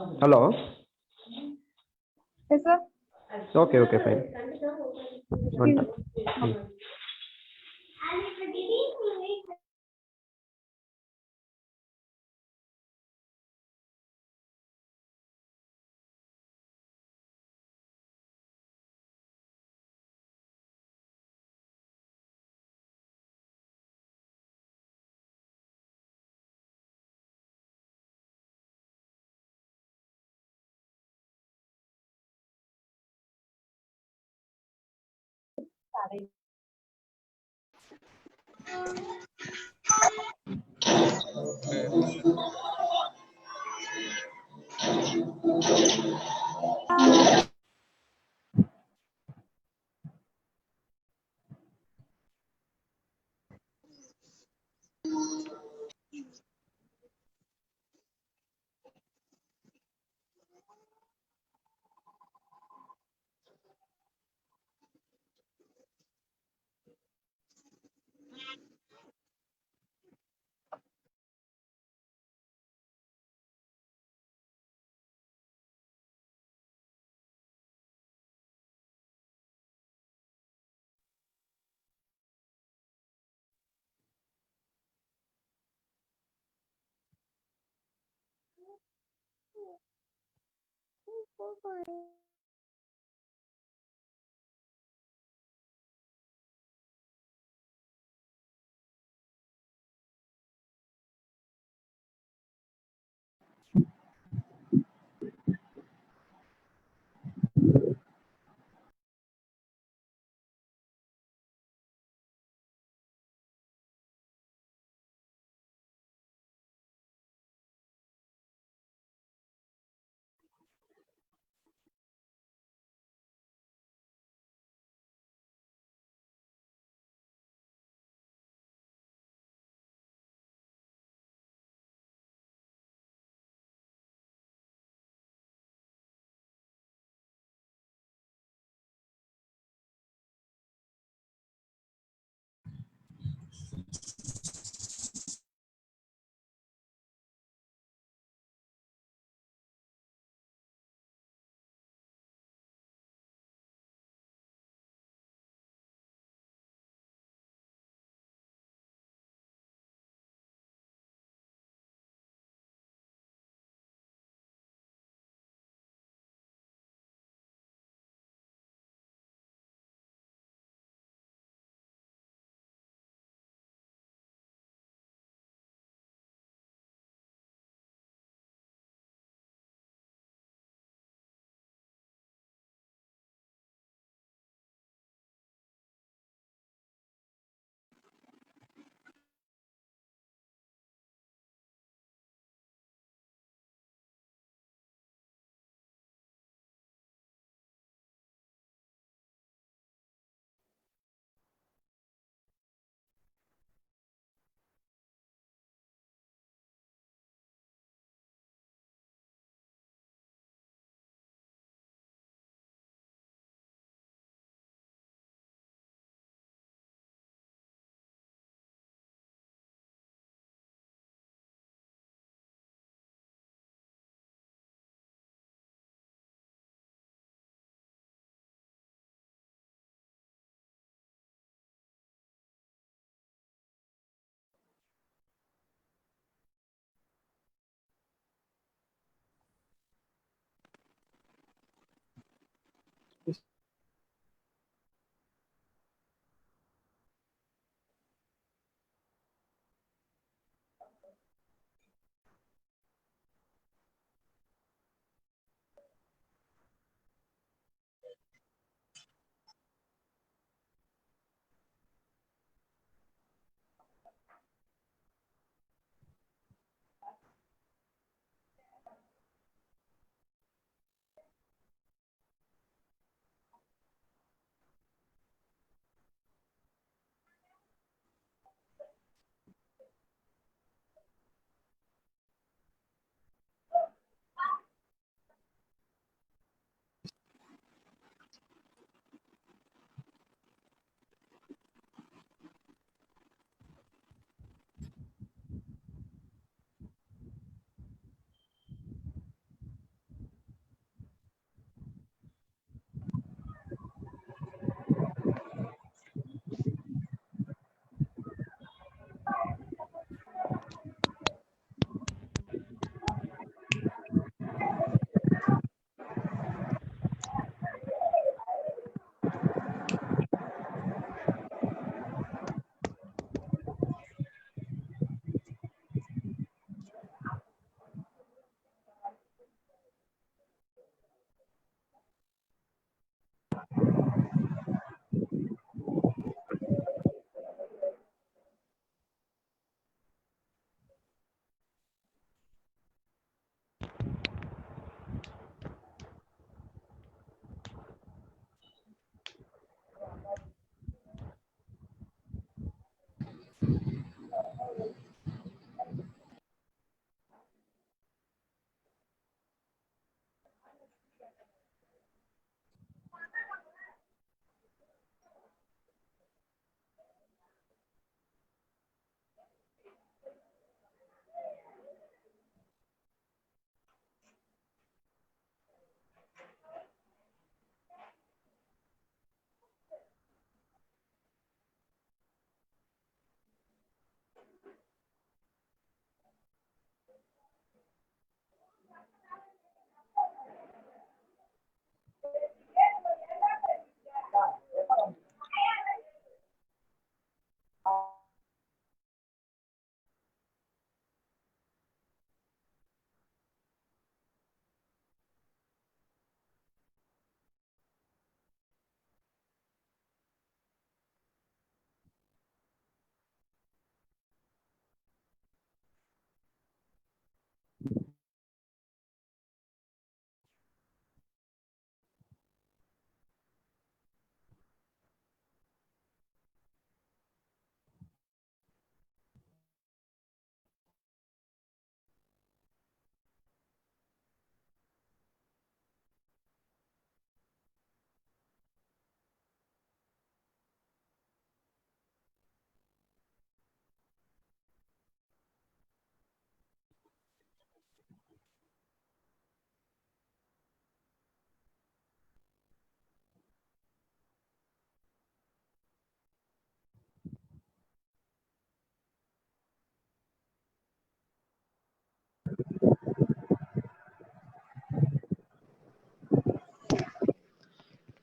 Hello. Yes, sir. Okay, okay, fine. One time.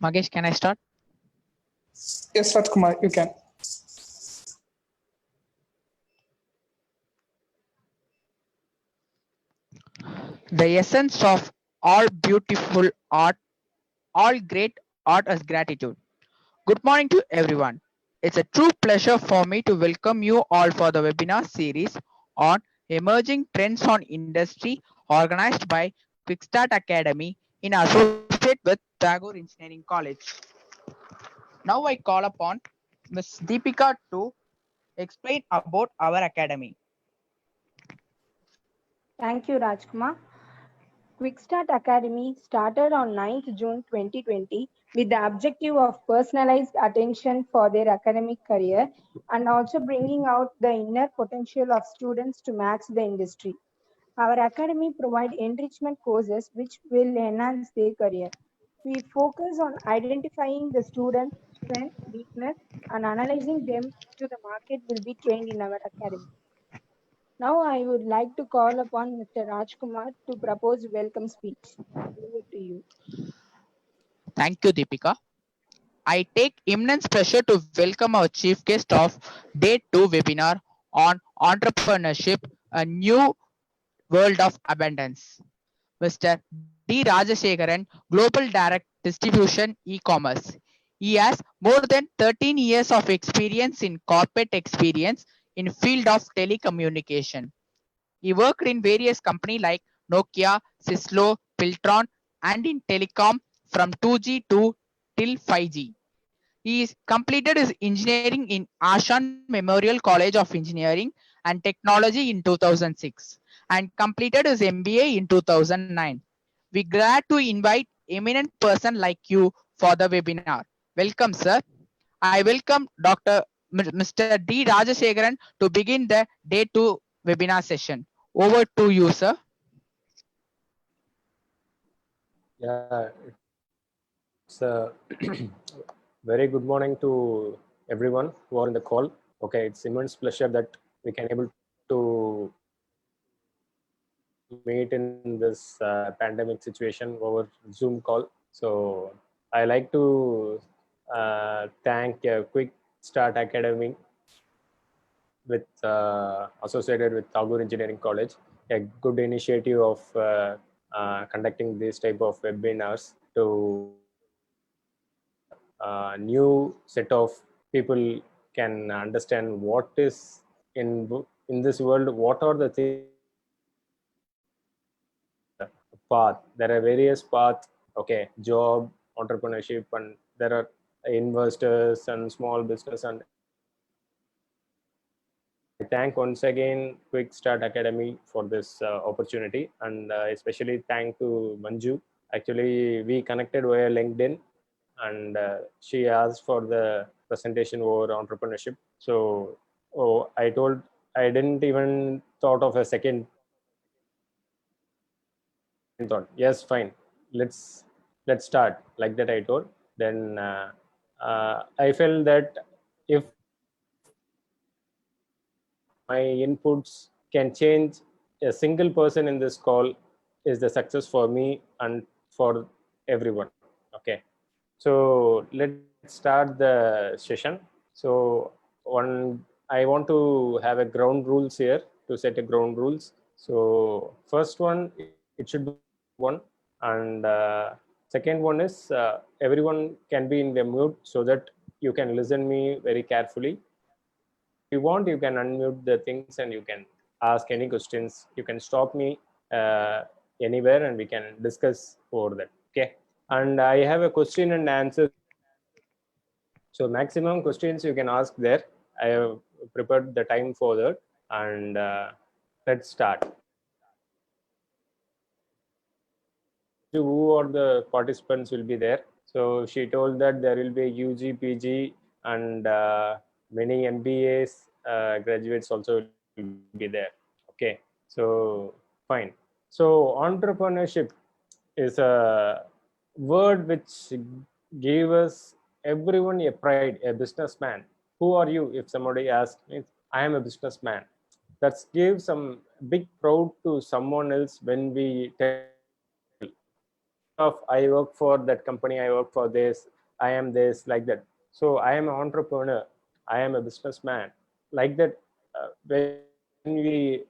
Magesh, can I start? Yes, Rajkumar, you can. The essence of all beautiful art, all great art is gratitude. Good morning to everyone. It's a true pleasure for me to welcome you all for the webinar series on emerging trends on industry organized by Quickstart Academy in associate with Tagore Engineering College. Now I call upon Ms. Deepika to explain about our academy. Thank you, Rajkumar. Quickstart Academy started on 9th June 2020 with the objective of personalized attention for their academic career and also bringing out the inner potential of students to match the industry. Our academy provides enrichment courses which will enhance their career. We focus on identifying the students' strength, weakness, and analyzing them to the market will be trained in our academy. Now I would like to call upon Mr. Rajkumar to propose welcome speech. Over to you. Thank you, Deepika. I take immense pleasure to welcome our chief guest of Day 2 webinar on entrepreneurship, a new world of abundance. Mr. D. Rajashekaran, Global Direct Distribution E-Commerce. He has more than 13 years of experience in corporate experience in field of telecommunication. He worked in various companies like Nokia, Cisco, Piltron, and in telecom from 2G to till 5G. He completed his engineering in Ashan Memorial College of Engineering and Technology in 2006 and completed his MBA in 2009. We glad to invite eminent person like you for the webinar. Welcome, sir. I welcome Mr. D. Rajashekaran to begin the Day 2 webinar session. Over to you, sir. Yeah, it's a very good morning to everyone who are in the call. Okay, it's immense pleasure that we can able to meet in this pandemic situation over Zoom call. So I like to thank Quick Start Academy with associated with Tagore Engineering College, a good initiative of conducting this type of webinars to new set of people can understand what is in this world, what are the things path. There are various paths, okay, job, entrepreneurship, and there are investors and small business. And I thank once again Quick Start Academy for this opportunity, and especially thank to Manju. Actually, we connected via LinkedIn, and she asked for the presentation over entrepreneurship. So, I didn't even thought of a second thought. Yes, fine. Let's start like that. I told. Then I felt that if my inputs can change a single person in this call, is the success for me and for everyone. Okay. So let's start the session. So I want to have a ground rules here to set a ground rules. So first one, it should be one, and second one is everyone can be in the mute so that you can listen me very carefully. If you want, you can unmute the things and you can ask any questions. You can stop me anywhere and we can discuss over that. Okay. And I have a question and answer. So maximum questions you can ask there. I have prepared the time for that, and let's start. Who are the participants will be there? So she told that there will be UG, PG, and many MBAs graduates also will be there. Okay, so fine. So entrepreneurship is a word which gave us everyone a pride, a businessman. Who are you? If somebody asks me, I am a businessman. That gives some big proud to someone else when we tell of I work for that company, I work for this, I am this, like that. So I am an entrepreneur, I am a businessman, like that. When we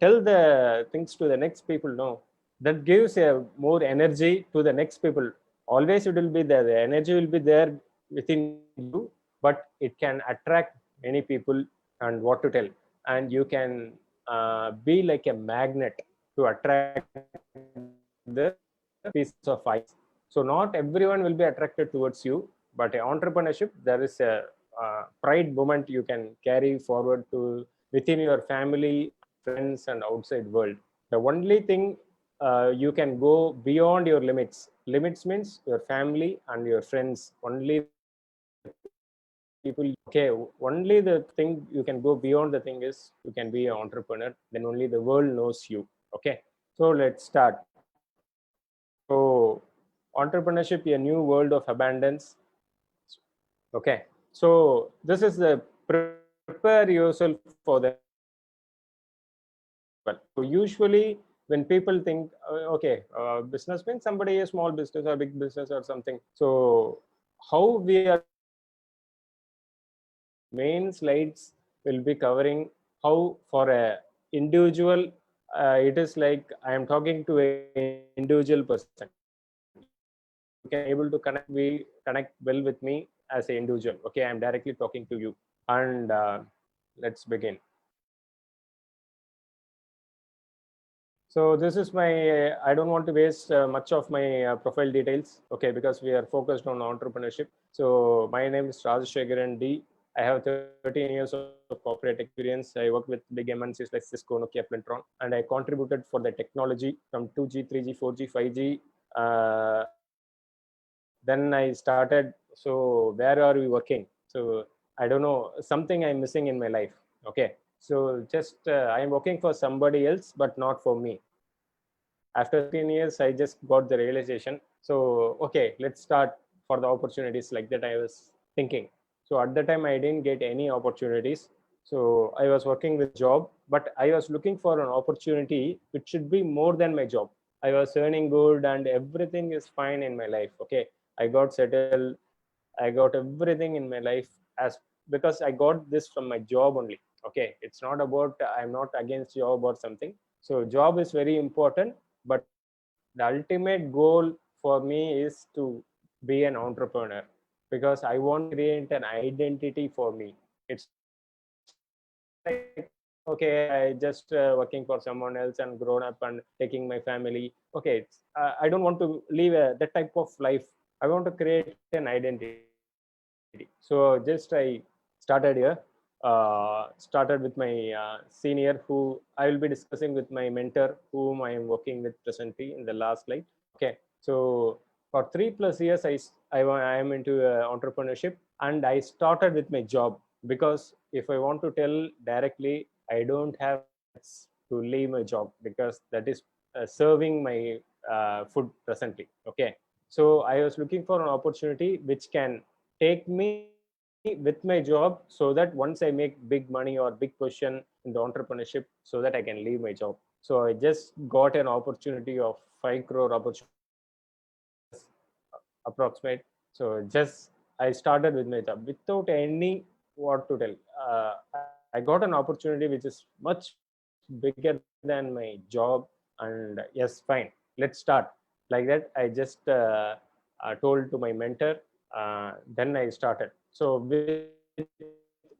tell the things to the next people, no, that gives a more energy to the next people. Always it will be there, the energy will be there within you, but it can attract many people and what to tell. And you can be like a magnet to attract the piece of ice. So not everyone will be attracted towards you, but entrepreneurship, there is a pride moment you can carry forward to within your family, friends, and outside world. The only thing you can go beyond your limits. Limits means your family and your friends. Only people. Okay, only the thing you can go beyond the thing is you can be an entrepreneur. Then only the world knows you. Okay, so let's start. So entrepreneurship, a new world of abundance. Okay, so this is the prepare yourself for the. So usually when people think, okay, business means somebody a small business or big business or something. So how we are main slides will be covering how for a individual, it is like I am talking to an individual person. You can able to connect well with me as an individual. Okay, I'm directly talking to you, and let's begin. So this is my, I don't want to waste much of my profile details, okay, because we are focused on entrepreneurship. So my name is Rajashekharan D. I have 13 years of corporate experience. I worked with big MNCs like Cisco, Nokia, Plintron, and I contributed for the technology from 2G, 3G, 4G, 5G. Then I started, so where are we working? So I don't know, something I'm missing in my life, okay. So just I'm working for somebody else, but not for me. After 13 years, I just got the realization. So, okay, let's start for the opportunities like that I was thinking. So at the time, I didn't get any opportunities. So I was working with job, but I was looking for an opportunity which should be more than my job. I was earning good and everything is fine in my life. Okay, I got settled. I got everything in my life as because I got this from my job only. Okay, it's not about I'm not against job or something. So job is very important, but the ultimate goal for me is to be an entrepreneur because I want to create an identity for me. It's like okay, I just working for someone else and grown up and taking my family. Okay, I don't want to live that type of life. I want to create an identity. So just I started here. Started with my senior, who I will be discussing with my mentor, whom I am working with presently in the last slide. Okay, so for 3+ years, I am into entrepreneurship, and I started with my job because if I want to tell directly, I don't have to leave my job because that is serving my food presently. Okay, so I was looking for an opportunity which can take me with my job so that once I make big money or big position in the entrepreneurship, so that I can leave my job. So I just got an opportunity of 5 crore opportunity approximate. So just I started with my job without any what to tell. I got an opportunity which is much bigger than my job, and yes, fine, let's start. Like that, I just told to my mentor. Then I started. So with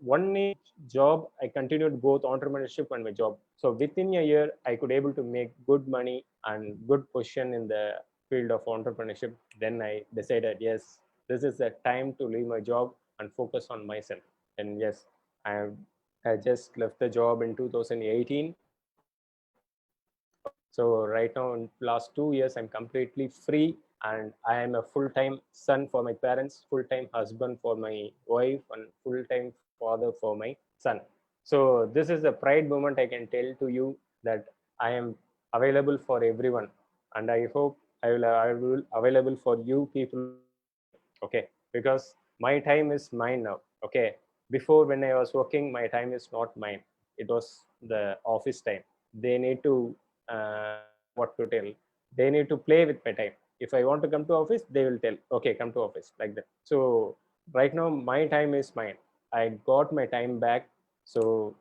one job, I continued both entrepreneurship and my job. So within a year, I could able to make good money and good position in the field of entrepreneurship. Then I decided, yes, this is the time to leave my job and focus on myself. And yes, I just left the job in 2018. So right now, in last 2 years, I'm completely free, and I am a full-time son for my parents, full-time husband for my wife, and full-time father for my son. So this is a pride moment I can tell to you that I am available for everyone, and I hope I will available for you people. Okay, because my time is mine now. Okay, before when I was working, my time is not mine. It was the office time. They need to what to tell. They need to play with my time. If I want to come to office, they will tell, okay, come to office, like that. So right now my time is mine. I got my time back. So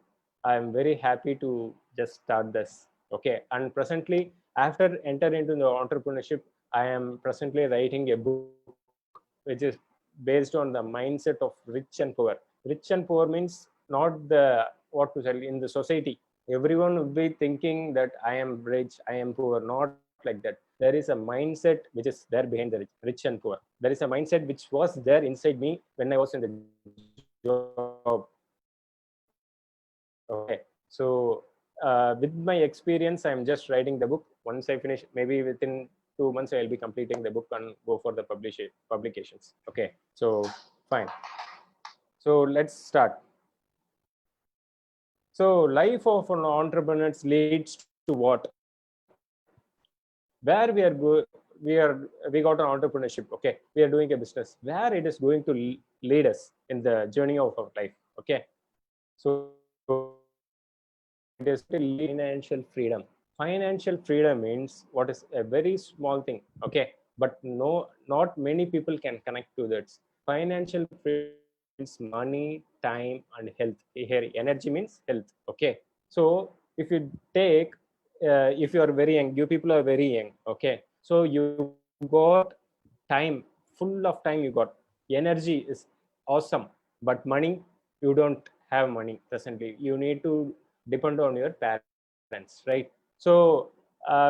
I'm very happy to just start this. Okay. And presently, after entering into the entrepreneurship, I am presently writing a book which is based on the mindset of rich and poor. Rich and poor means not the what to say in the society. Everyone will be thinking that I am rich, I am poor. Not like that. There is a mindset which is there behind the rich and poor. There is a mindset which was there inside me when I was in the job. Okay. So with my experience, I'm just writing the book. Once I finish, maybe within 2 months, I'll be completing the book and go for the publications. Okay. So fine. So let's start. So life of an entrepreneur leads to what? Where we got an entrepreneurship. Okay, we are doing a business. Where it is going to lead us in the journey of our life. Okay, so it is financial freedom. Financial freedom means what is a very small thing. Okay, but no, not many people can connect to that. Financial freedom means money, time, and health. Here, energy means health. Okay, so if you take, if you are very young, you people are very young. Okay, so you got time, full of time. You got energy is awesome, but money, you don't have money presently. You need to depend on your parents, right? So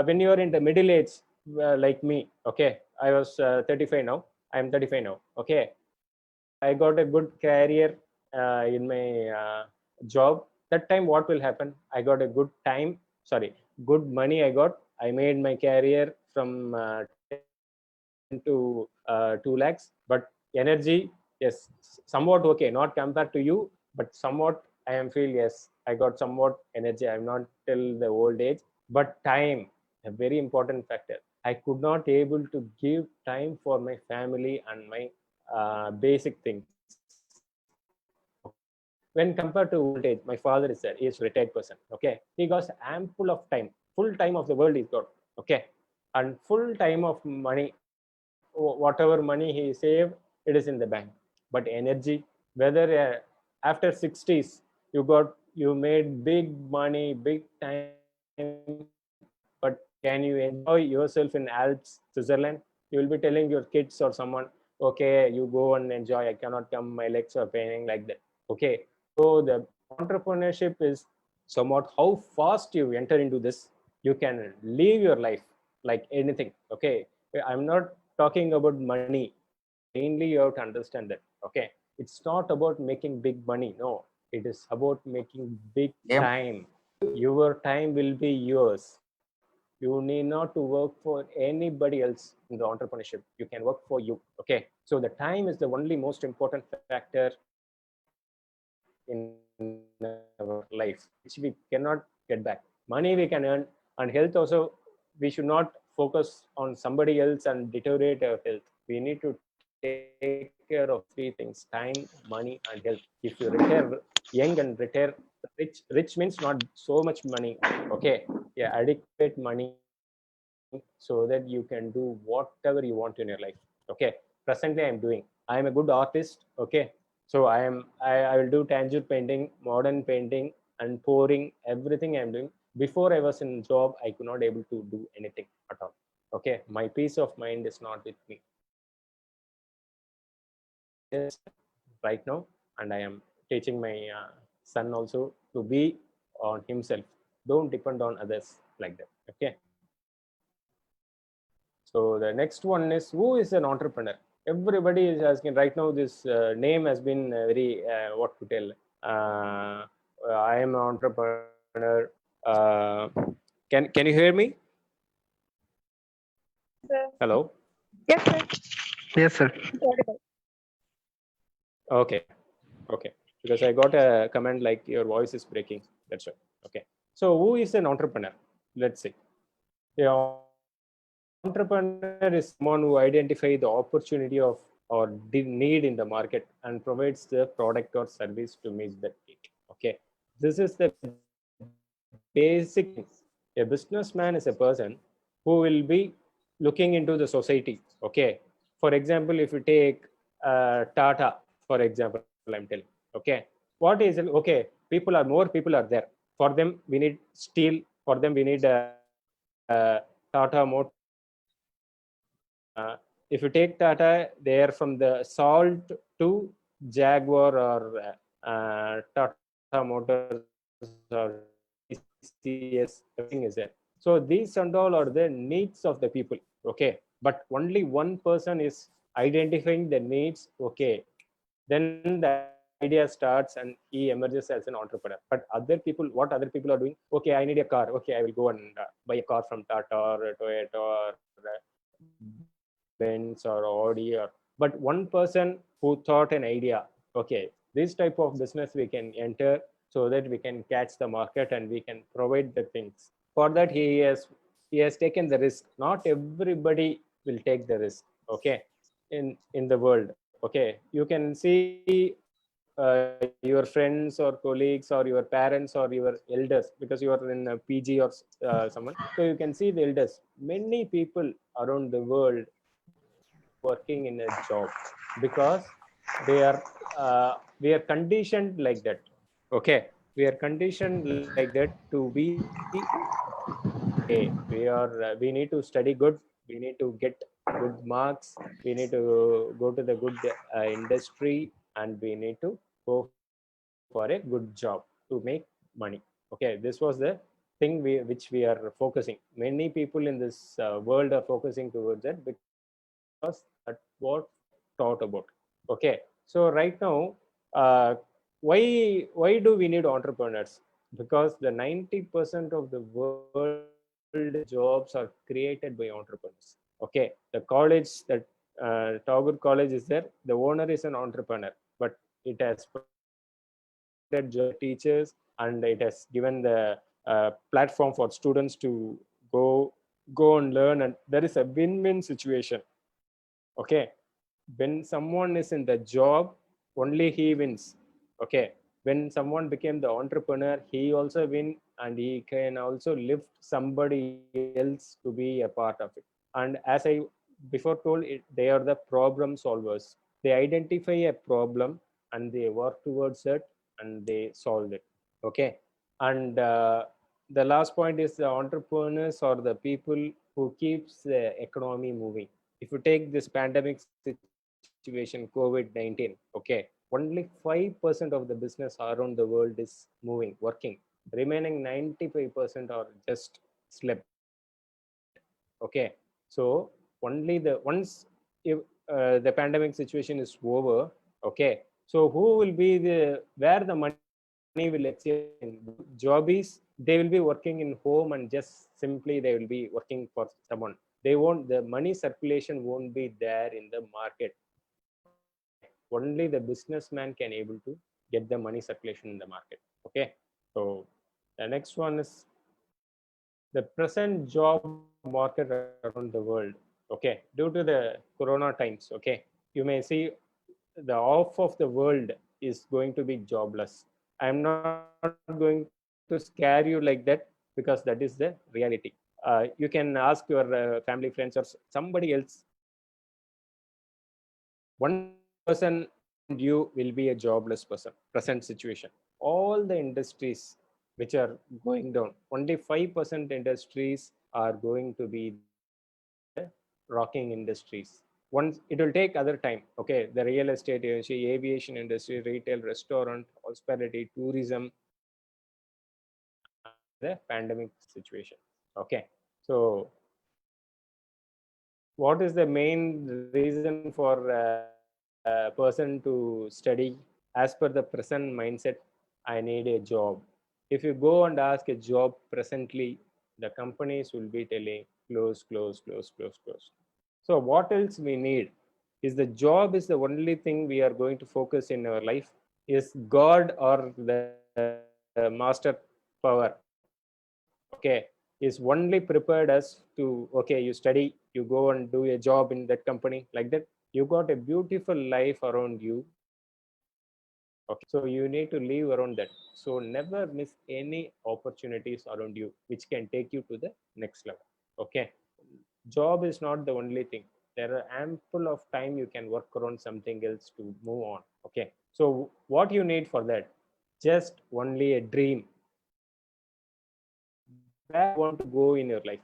when you are in the middle age, like me, okay, I was 35 now. I'm 35 now. Okay, I got a good career in my job. That time, what will happen? I got a good time. Sorry, good money. I got. I made my career from 10 to 2 lakhs. But energy, yes, somewhat okay. Not compared to you, but somewhat I am feel yes. I got somewhat energy. I'm not till the old age, but time, a very important factor. I could not able to give time for my family and my basic things. When compared to old age, my father is there. He is retired person. Okay, he got ample of time. Full time of the world he got. Okay, and full time of money. Whatever money he saved, it is in the bank. But energy, whether after 60s, you made big money, big time, but can you enjoy yourself in Alps, Switzerland? You will be telling your kids or someone, okay, you go and enjoy. I cannot come. My legs are paining like that. Okay. So the entrepreneurship is somewhat how fast you enter into this. You can live your life like anything. Okay. I'm not talking about money. Mainly, you have to understand that. Okay. It's not about making big money. No, it is about making big time. Your time will be yours. You need not to work for anybody else in the entrepreneurship. You can work for you. Okay, so the time is the only most important factor in our life, which we cannot get back. Money we can earn, and health also. We should not focus on somebody else and deteriorate our health. We need to take care of three things: time, money, and health. If you retire young and retire rich means not so much money. Okay, yeah, adequate money so that you can do whatever you want in your life. Okay, presently I'm a good artist. Okay, so I will do tangible painting, modern painting, and pouring, everything I'm doing. Before I was in job, I could not able to do anything at all. Okay, my peace of mind is not with me just right now, and I am teaching my son also to be on himself. Don't depend on others like that. Okay, so the next one is, who is an entrepreneur? Everybody is asking right now. This name has been very what to tell. I am an entrepreneur. Uh, can you hear me? Hello. Yes, sir. Yes, sir. Okay. Okay. Because I got a comment like your voice is breaking. That's right. Okay. So who is an entrepreneur? Let's see. The entrepreneur is someone who identifies the opportunity of or the need in the market and provides the product or service to meet that need. Okay, this is the basic thing. A businessman is a person who who will be looking into the society. Okay, for example, if you take Tata, for example, I'm telling. Okay, what is it? Okay, more people are there. For them, we need steel. For them, we need Tata Motors. If you take Tata, they are from the salt to Jaguar or Tata Motors or TCS, everything is there. So these and all are the needs of the people. Okay, but only one person is identifying the needs. Okay, then the idea starts and he emerges as an entrepreneur. But other people, what other people are doing? Okay, I need a car. Okay, I will go and buy a car from Tata or Toyota or Benz or Audi. But one person who thought an idea. Okay, this type of business we can enter so that we can catch the market and we can provide the things. For that, he has taken the risk. Not everybody will take the risk. Okay, in the world. Okay, you can see your friends or colleagues or your parents or your elders, because you are in a PG or someone. So you can see the elders. Many people around the world working in a job because they are we are conditioned like that. Okay, we are conditioned like that to be we need to study good, we need to get good marks, we need to go to the good industry, and we need to go for a good job to make money. Okay, this was the thing which we are focusing. Many people in this world are focusing towards that because that's what taught about. Okay, so right now, why do we need entrepreneurs? Because the 90% of the world jobs are created by entrepreneurs. Okay, the college that Tagore College is there, the owner is an entrepreneur, but it has job teachers, and it has given the platform for students to go and learn, and there is a win-win situation. Okay, when someone is in the job, only he wins. Okay, when someone became the entrepreneur, he also win, and he can also lift somebody else to be a part of it. And as I before told it, they are the problem solvers. They identify a problem and they work towards it and they solve it. Okay, and the last point is the entrepreneurs or the people who keeps the economy moving. If you take this pandemic situation, COVID-19, okay, only 5% of the business around the world is moving, working. Remaining 95% are just slept. Okay, so only if the pandemic situation is over, okay, so who will be where the money will exchange? Jobbies, they will be working in home and just simply they will be working for someone. They won't, the money circulation won't be there in the market. Okay, only the businessman can able to get the money circulation in the market. Okay, so the next one is the present job market around the world. Okay, due to the corona times, okay, you may see the half of the world is going to be jobless. I'm not going to scare you like that, because that is the reality. You can ask your family, friends, or somebody else. 1% you will be a jobless person. Present situation. All the industries which are going down, only 5% industries are going to be rocking industries. Once it will take other time. Okay, the real estate industry, aviation industry, retail, restaurant, hospitality, tourism, the pandemic situation. Okay, so what is the main reason for a person to study? As per the present mindset, I need a job. If you go and ask a job presently, the companies will be telling close, close, close, close, close. So what else we need? Is the job is the only thing we are going to focus in our life? Is God or the master power? Okay, is only prepared us to, okay, you study, you go and do a job in that company, like that you got a beautiful life around you. Okay, so you need to live around that. So never miss any opportunities around you which can take you to the next level. Okay, job is not the only thing. There are ample of time you can work around something else to move on. Okay, so what you need for that, just only a dream where you want to go in your life.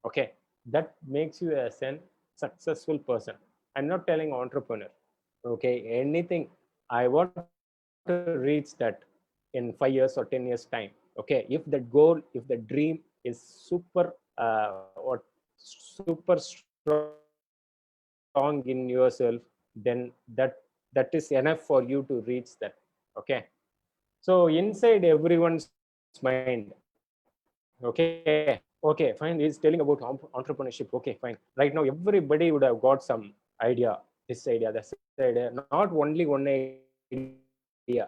Okay, that makes you as an successful person. I'm not telling entrepreneur. Okay, anything. I want to reach that in 5 years or 10 years time. Okay, if the goal, if the dream is super what super strong in yourself, then that is enough for you to reach that. Okay, so inside everyone's mind. Okay, fine. He's telling about entrepreneurship. Okay, fine. Right now, everybody would have got some idea, this idea, that idea. Not only one idea.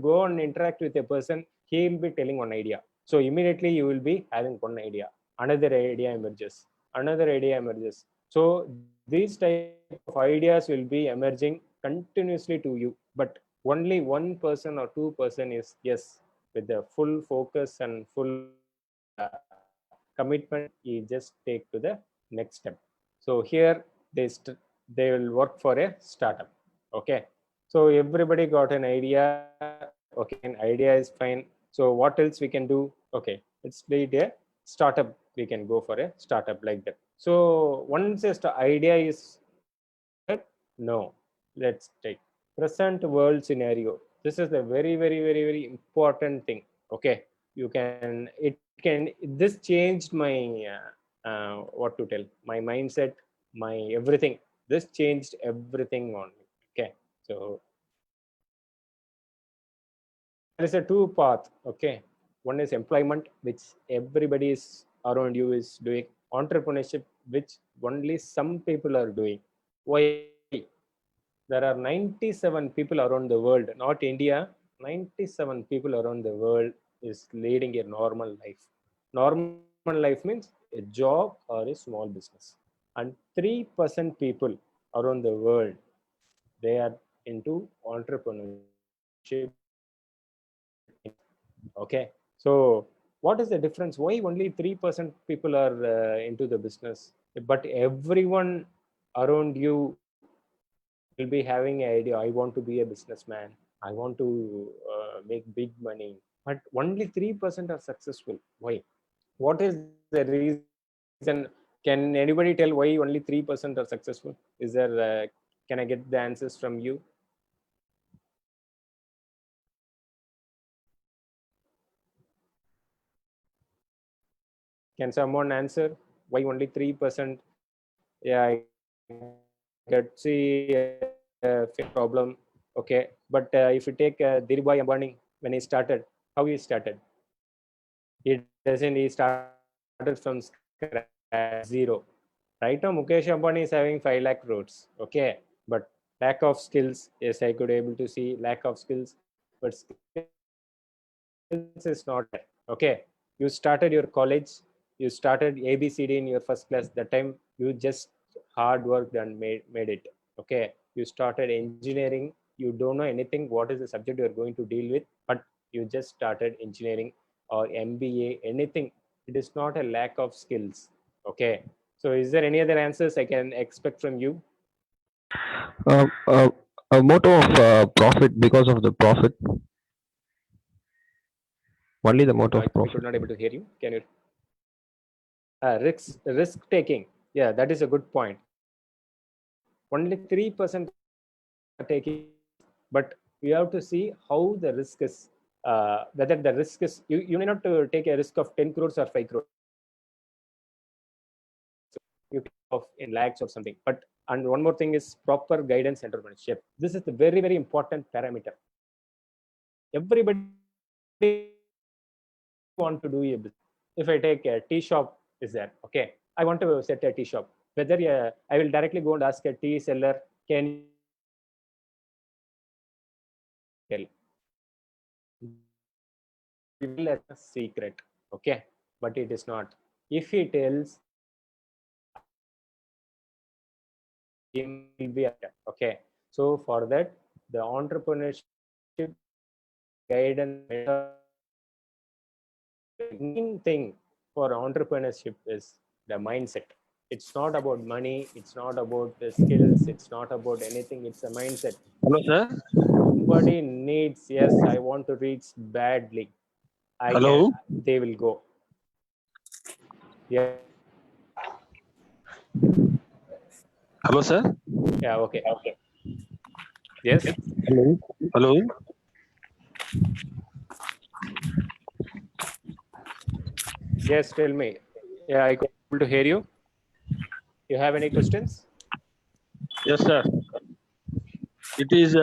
Go and interact with a person, he will be telling one idea. So immediately you will be having one idea. Another idea emerges. Another idea emerges. So these type of ideas will be emerging continuously to you. But only one person or two person is yes with the full focus and full commitment, you just take to the next step. So here they will work for a startup. Okay, so everybody got an idea. Okay, an idea is fine. So what else we can do? Okay, let's lead a startup. We can go for a startup like that. So once the idea is no, let's take present world scenario. This is a very important thing. Okay, you can it can this changed my what to tell, my mindset, my everything. This changed everything on me. Okay, so there is a two path. Okay, one is employment, which everybody is around you is doing. Entrepreneurship, which only some people are doing. Why? There are 97 people around the world, not India. 97 people around the world is leading a normal life. Normal life means a job or a small business. And 3% people around the world, they are into entrepreneurship. Okay. So what is the difference? Why only 3% people are into the business? But everyone around you will be having an idea. I want to be a businessman. I want to make big money. But only 3% are successful. Why? What is the reason? Can anybody tell why only 3% are successful? Is there? Can I get the answers from you? Can someone answer why only 3%? Yeah, I could see a problem. Okay, but if you take Dhirubhai Ambani, when he started, how he started? He doesn't. He started from scratch, zero. Right now, Mukesh Ambani is having 5 lakh crores. Okay, but lack of skills. Yes, I could able to see lack of skills, but skills is not there. Okay, you started your college. You started ABCD in your first class. That time you just hard worked and made it. Okay, you started engineering. You don't know anything. What is the subject you are going to deal with? But you just started engineering or MBA, anything. It is not a lack of skills. Okay. So is there any other answers I can expect from you? Uh, uh, a motto of profit because of the profit. Only the motto I of could profit. not able to hear you. Can you? Risk taking. Yeah, that is a good point. Only 3% are taking, but you have to see how the risk is. Whether the risk is you may not take a risk of 10 crores or 5 crores. You can of in lakhs or something. But and one more thing is proper guidance entrepreneurship. This is the very important parameter. Everybody want to do a business. If I take a tea shop, is there? Okay, I want to set a tea shop. Whether I will directly go and ask a tea seller, can you tell? He will as a secret. Okay, but it is not. If he tells, he will be okay. So for that, the entrepreneurship guidance main thing for entrepreneurship is the mindset. It's not about money. It's not about the skills. It's not about anything. It's a mindset. Hello, sir. Somebody needs, yes, I want to reach badly. I Hello. can, they will go. Yeah. Hello, sir. Yeah. Okay. Yes. Hello. Hello. Yes. Tell me. Yeah, I could able to hear you. You have any questions? Yes, sir. It is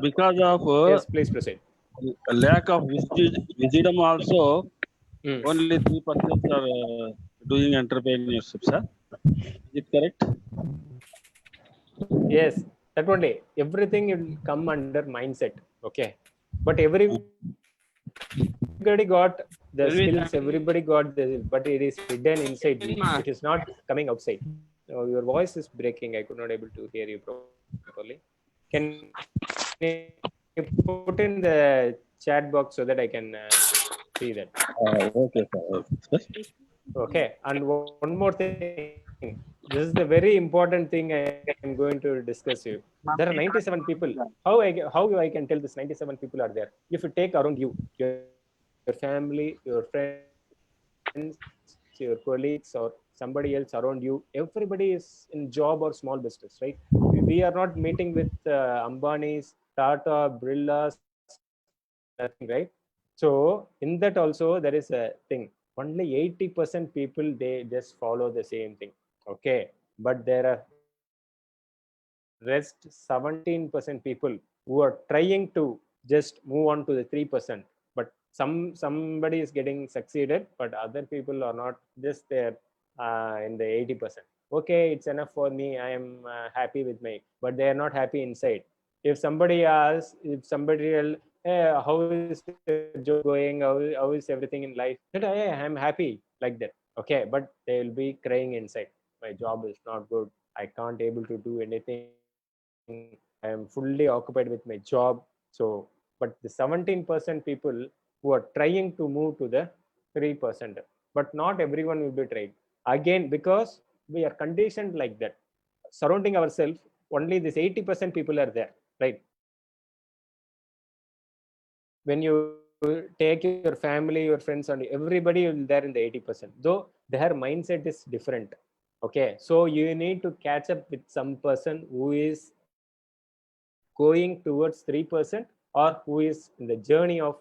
because of Yes. Please proceed. lack of wisdom also, Mm. only 3% are doing entrepreneurship, sir. Is it correct? Yes. That only. Everything will come under mindset. Okay. But everybody got the skills. Everybody got the, but it is hidden inside you. It is not coming outside. Your voice is breaking. I could not able to hear you properly. Can you put in the chat box so that I can see that? Okay, sir. Okay, sir. Okay. And one more thing. This is the very important thing I am going to discuss you. There are 97 people. How I can tell this 97 people are there? If you take around you, your family, your friends, your colleagues, or somebody else around you, everybody is in job or small business, right? We are not meeting with Ambani's, Tata, Birlas, nothing, right? So in that also there is a thing. Only 80% people, they just follow the same thing. Okay, but there are rest 17% people who are trying to just move on to the 3%, but somebody is getting succeeded, but other people are not, just there in the 80%. Okay, it's enough for me, I am happy with me, but they are not happy inside. If somebody asks, if somebody else, hey, how is the job going, how is everything in life, that hey, I'm happy, like that. Okay, but they will be crying inside, my job is not good, I can't able to do anything, I am fully occupied with my job. So, but the 17% people who are trying to move to the 3%, but not everyone will be tried. Again, because we are conditioned like that. Surrounding ourselves, only this 80% people are there, right? When you take your family, your friends, and everybody will there in the 80%, though their mindset is different. Okay, so you need to catch up with some person who is going towards 3% or who is in the journey of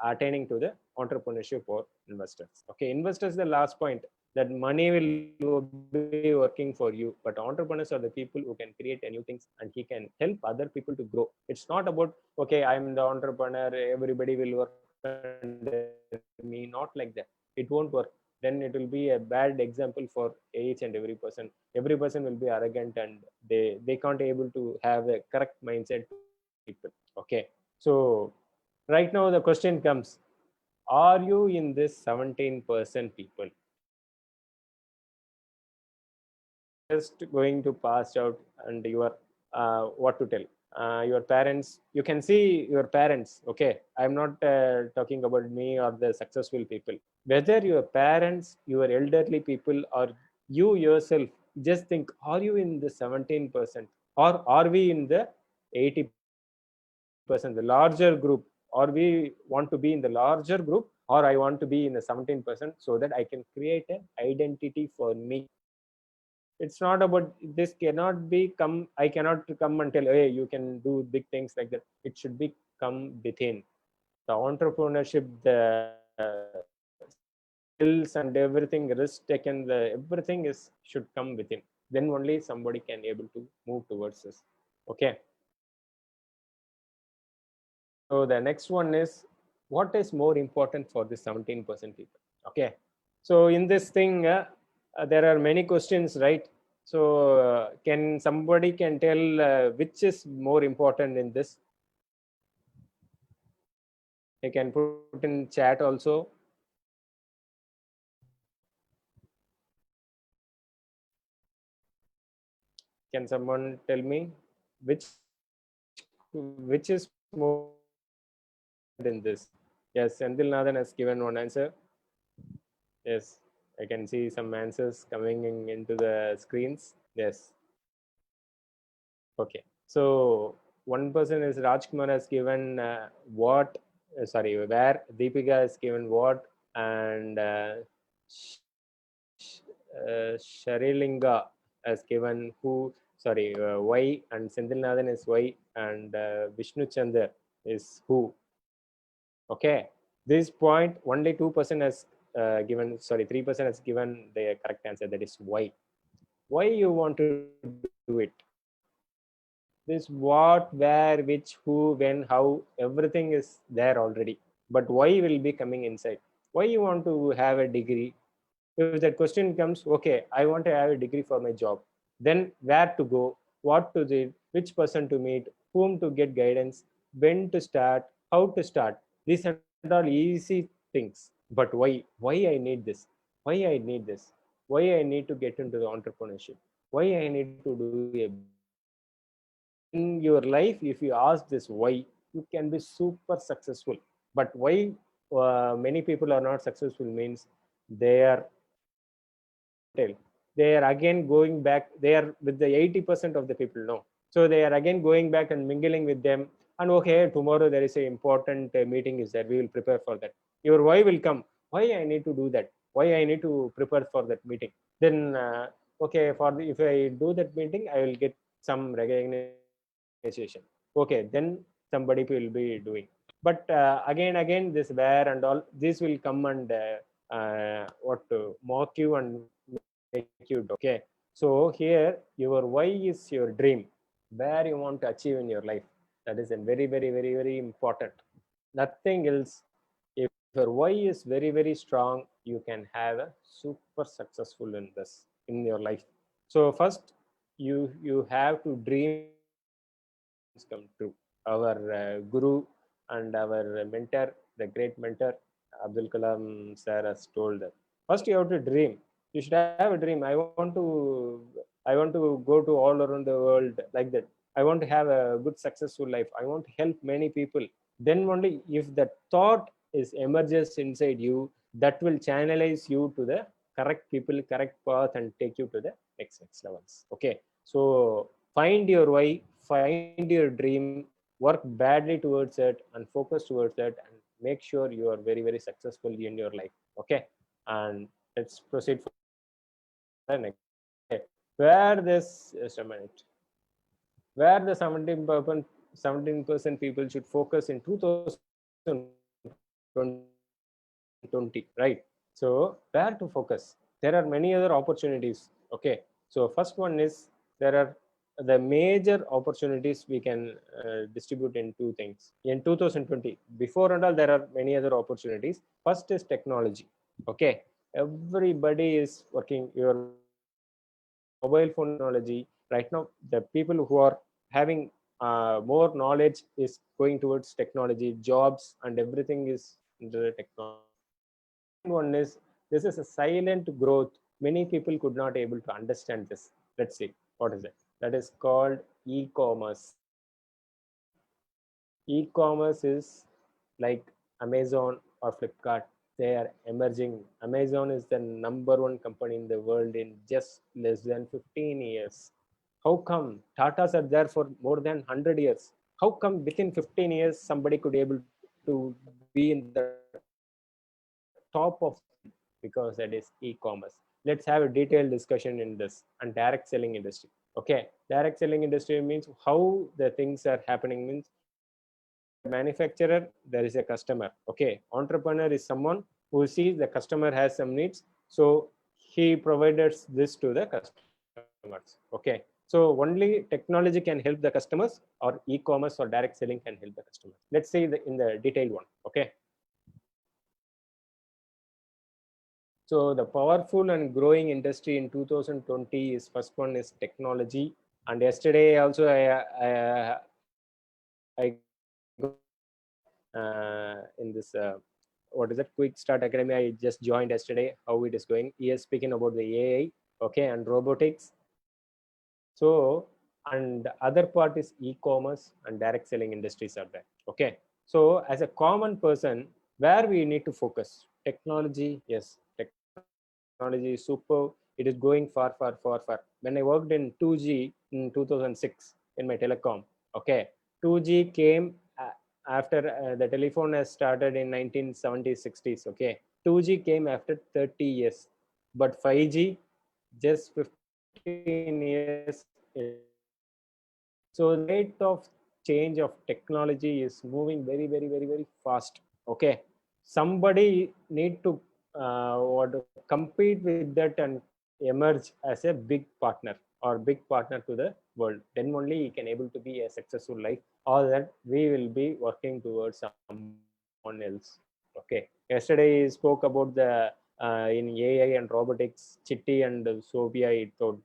attaining to the entrepreneurship or investors. Okay, investors, the last point, that money will be working for you, but entrepreneurs are the people who can create new things and he can help other people to grow. It's not about, okay, I'm the entrepreneur, everybody will work under me, not like that. It won't work. Then it will be a bad example for each and every person. Every person will be arrogant and they can't able to have a correct mindset to people. Okay, so right now the question comes, are you in this 17% people? Just going to pass out and you are what to tell your parents, you can see your parents. Okay, I'm not talking about me or the successful people, whether your parents, your elderly people, or you yourself, just think, are you in the 17% or are we in the 80%, the larger group, or we want to be in the larger group, or I want to be in the 17% so that I can create an identity for me. It's not about, this cannot be come, I cannot come and tell, hey, you can do big things like that. It should be come within the entrepreneurship, the skills and everything, risk taken, the everything is should come within. Then only somebody can able to move towards this. Okay, so the next one is, what is more important for the 17% people? Okay, so in this thing there are many questions, right? So can somebody can tell which is more important in this? You can put in chat also. Can someone tell me which is more in this? Yes, Senthil Nathan has given one answer. Yes, I can see some answers coming into the screens. Yes. Okay. So one person is Rajkumar has given what, where. Deepika has given what, and Sharilinga has given who, why, and Senthilnathan is why, and Vishnu Chandra is who. Okay, this point only 2% has given, 3% has given the correct answer, that is why. Why you want to do it? This what, where, which, who, when, how, everything is there already. But why will be coming inside. Why you want to have a degree? If that question comes, okay, I want to have a degree for my job. Then where to go, what to do, which person to meet, whom to get guidance, when to start, how to start. These are all easy things. But why? Why I need this? Why I need this? Why I need to get into the entrepreneurship? Why I need to do a, in your life, if you ask this why, you can be super successful. But why many people are not successful means they are, they are again going back, they are with the 80% of the people, no. So they are again going back and mingling with them, and okay, tomorrow there is a important meeting is there, we will prepare for that. Your why will come, why I need to do that, why I need to prepare for that meeting. Then okay, for the, if I do that meeting, I will get some recognition. Okay, then somebody will be doing. But again this where and all this will come and what to mock you and make you do. Okay, so here your why is your dream, where you want to achieve in your life. That is a very important. Nothing else. If your why is very strong, you can have a super successful in this in your life. So first you have to dream come true. Our guru and our mentor, the great mentor Abdul Kalam sir has told that first you have to dream. You should have a dream. I want to go to all around the world like that. I want to have a good successful life. I want to help many people. Then only if the thought is emerges inside you, that will channelize you to the correct people, correct path, and take you to the next levels. Okay, so find your why, find your dream, work badly towards it, and focus towards it, and make sure you are very successful in your life. Okay, and let's proceed for the next. Okay. Where this, just a minute, where the 17% people should focus in 2020, right? So where to focus? There are many other opportunities. Okay, so first one is, there are the major opportunities we can distribute in two things in 2020. Before and all, there are many other opportunities. First is technology. Okay, everybody is working your mobile phone technology right now. The people who are having more knowledge is going towards technology, jobs and everything is into the technology. One is, this is a silent growth. Many people could not able to understand this. Let's see what is it. That is called e-commerce. E-commerce is like Amazon or Flipkart. They are emerging. Amazon is the #1 company in the world in just less than 15 years. How come Tatas are there for more than 100 years? How come within 15 years somebody could able to be in the top of, because that is e-commerce. Let's have a detailed discussion in this and direct selling industry. Okay, direct selling industry means how the things are happening means, manufacturer, there is a customer. Okay, entrepreneur is someone who sees the customer has some needs, so he provided this to the customers. Okay, so only technology can help the customers, or e-commerce or direct selling can help the customers. Let's say in the detailed one. Okay, so the powerful and growing industry in 2020 is, first one is technology. And yesterday also I in this what is it, Quick Start Academy, I just joined yesterday. How it is going? He is speaking about the AI, okay, and robotics. So, and other part is e-commerce and direct selling industries are there. Okay, so as a common person, where we need to focus? Technology, yes, technology technology is super. It is going far, far, far, far. When I worked in 2G in 2006 in my telecom, okay, 2G came after the telephone has started in 1970s, 60s. Okay, 2G came after 30 years, but 5G just 15 years. So the rate of change of technology is moving very, very, very, very fast. Okay, somebody need to compete with that and emerge as a big partner or big partner to the world. Then only he can able to be a successful life. All that we will be working towards someone else. Okay. Yesterday he spoke about the in AI and robotics, Chitti and Sophia. It told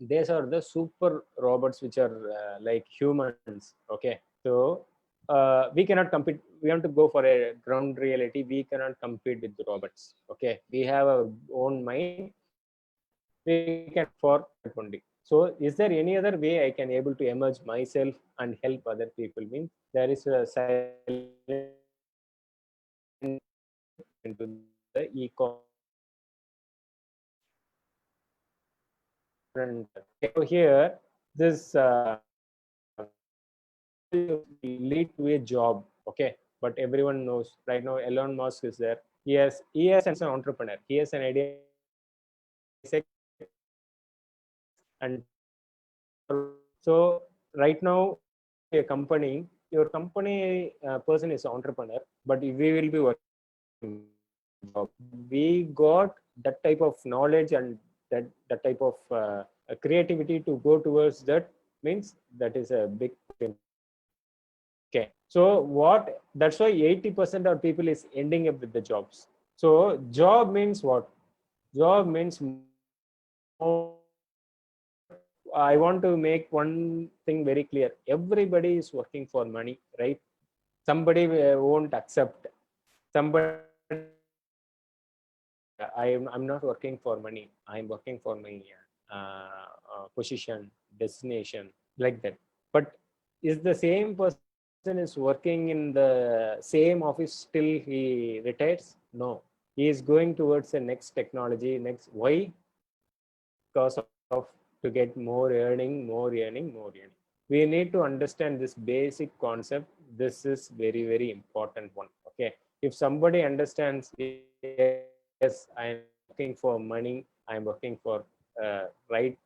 these are the super robots which are like humans. Okay, so we cannot compete. We want to go for a ground reality. We cannot compete with the robots. Okay, we have our own mind. We can for that only. So is there any other way I can able to emerge myself and help other people? Means there is a silent into the e-commerce. So here this lead to a job. Okay, but everyone knows right now Elon Musk is there. He has an entrepreneur. He has an idea, and so right now a company, your company person is an entrepreneur, but we will be working job. We got that type of knowledge and that type of creativity to go towards that. Means that is a big thing. Okay, so what? That's why 80% of people is ending up with the jobs. So job means what? Job means more. I want to make one thing very clear. Everybody is working for money, right? Somebody won't accept. Somebody, I'm not working for money. I'm working for my position, destination, like that. But is the same person is working in the same office till he retires? No, he is going towards the next technology. Next, why? Because of to get more earning, more earning, more earning. We need to understand this basic concept. This is very, very important one. Okay, if somebody understands, yes, I'm working for money, I'm working for right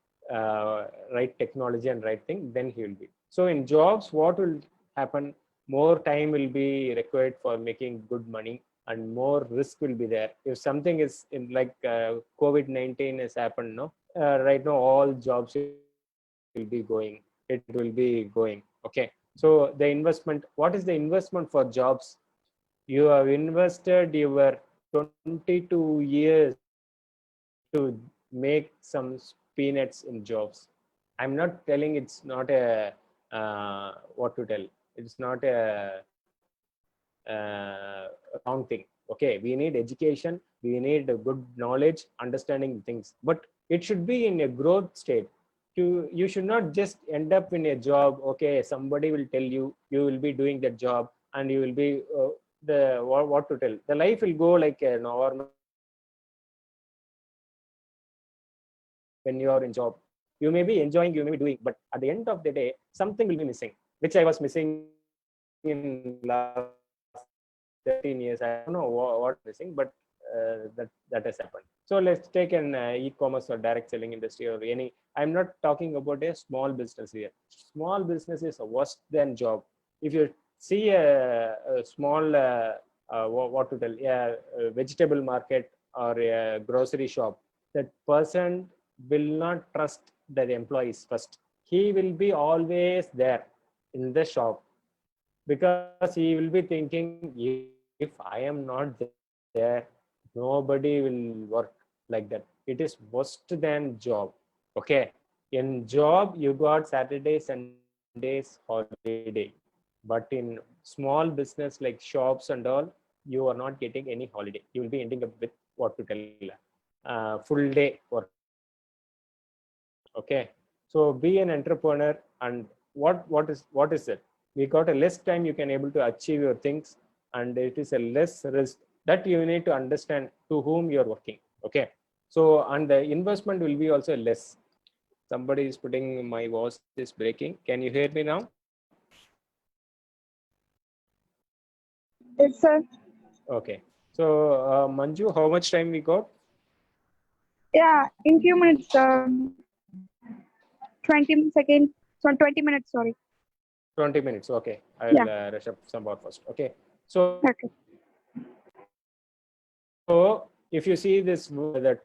right technology and right thing, then he will be. So in jobs, what will happen? More time will be required for making good money, and more risk will be there. If something is in like COVID-19 has happened, no, right now all jobs will be going. It will be going. Okay. So the investment. What is the investment for jobs? You have invested your 22 years to make some peanuts in jobs. I'm not telling it's not a what to tell. It's not a wrong thing. Okay, we need education. We need a good knowledge, understanding things, but it should be in a growth state. You should not just end up in a job. Okay, somebody will tell you you will be doing that job, and you will be the what to tell. The life will go like a normal. When you are in job, you may be enjoying, you may be doing, but at the end of the day something will be missing, which I was missing in last 13 years. I don't know what missing, but that has happened. So let's take an e-commerce or direct selling industry or any. I'm not talking about a small business here. Small business is worse than job. If you see a small what to tell, a vegetable market or a grocery shop, that person will not trust the employees first. He will be always there in the shop, because he will be thinking, if I am not there, nobody will work. Like that, it is worse than job. Okay, in job you got Saturday, Sundays holiday, but in small business like shops and all, you are not getting any holiday. You will be ending up with what to tell, full day work. Okay, so be an entrepreneur. And what is it? We got a less time, you can able to achieve your things, and it is a less risk. That you need to understand to whom you are working. Okay, So, and the investment will be also less. Somebody is putting, my voice is breaking. Can you hear me now? Yes, sir. Okay. So, Manju, how much time we got? Yeah, in few minutes, 20 seconds. So 20 minutes, sorry. 20 minutes. Okay. Yeah. I'll rush up some more first. Okay. So, Okay. if you see this, that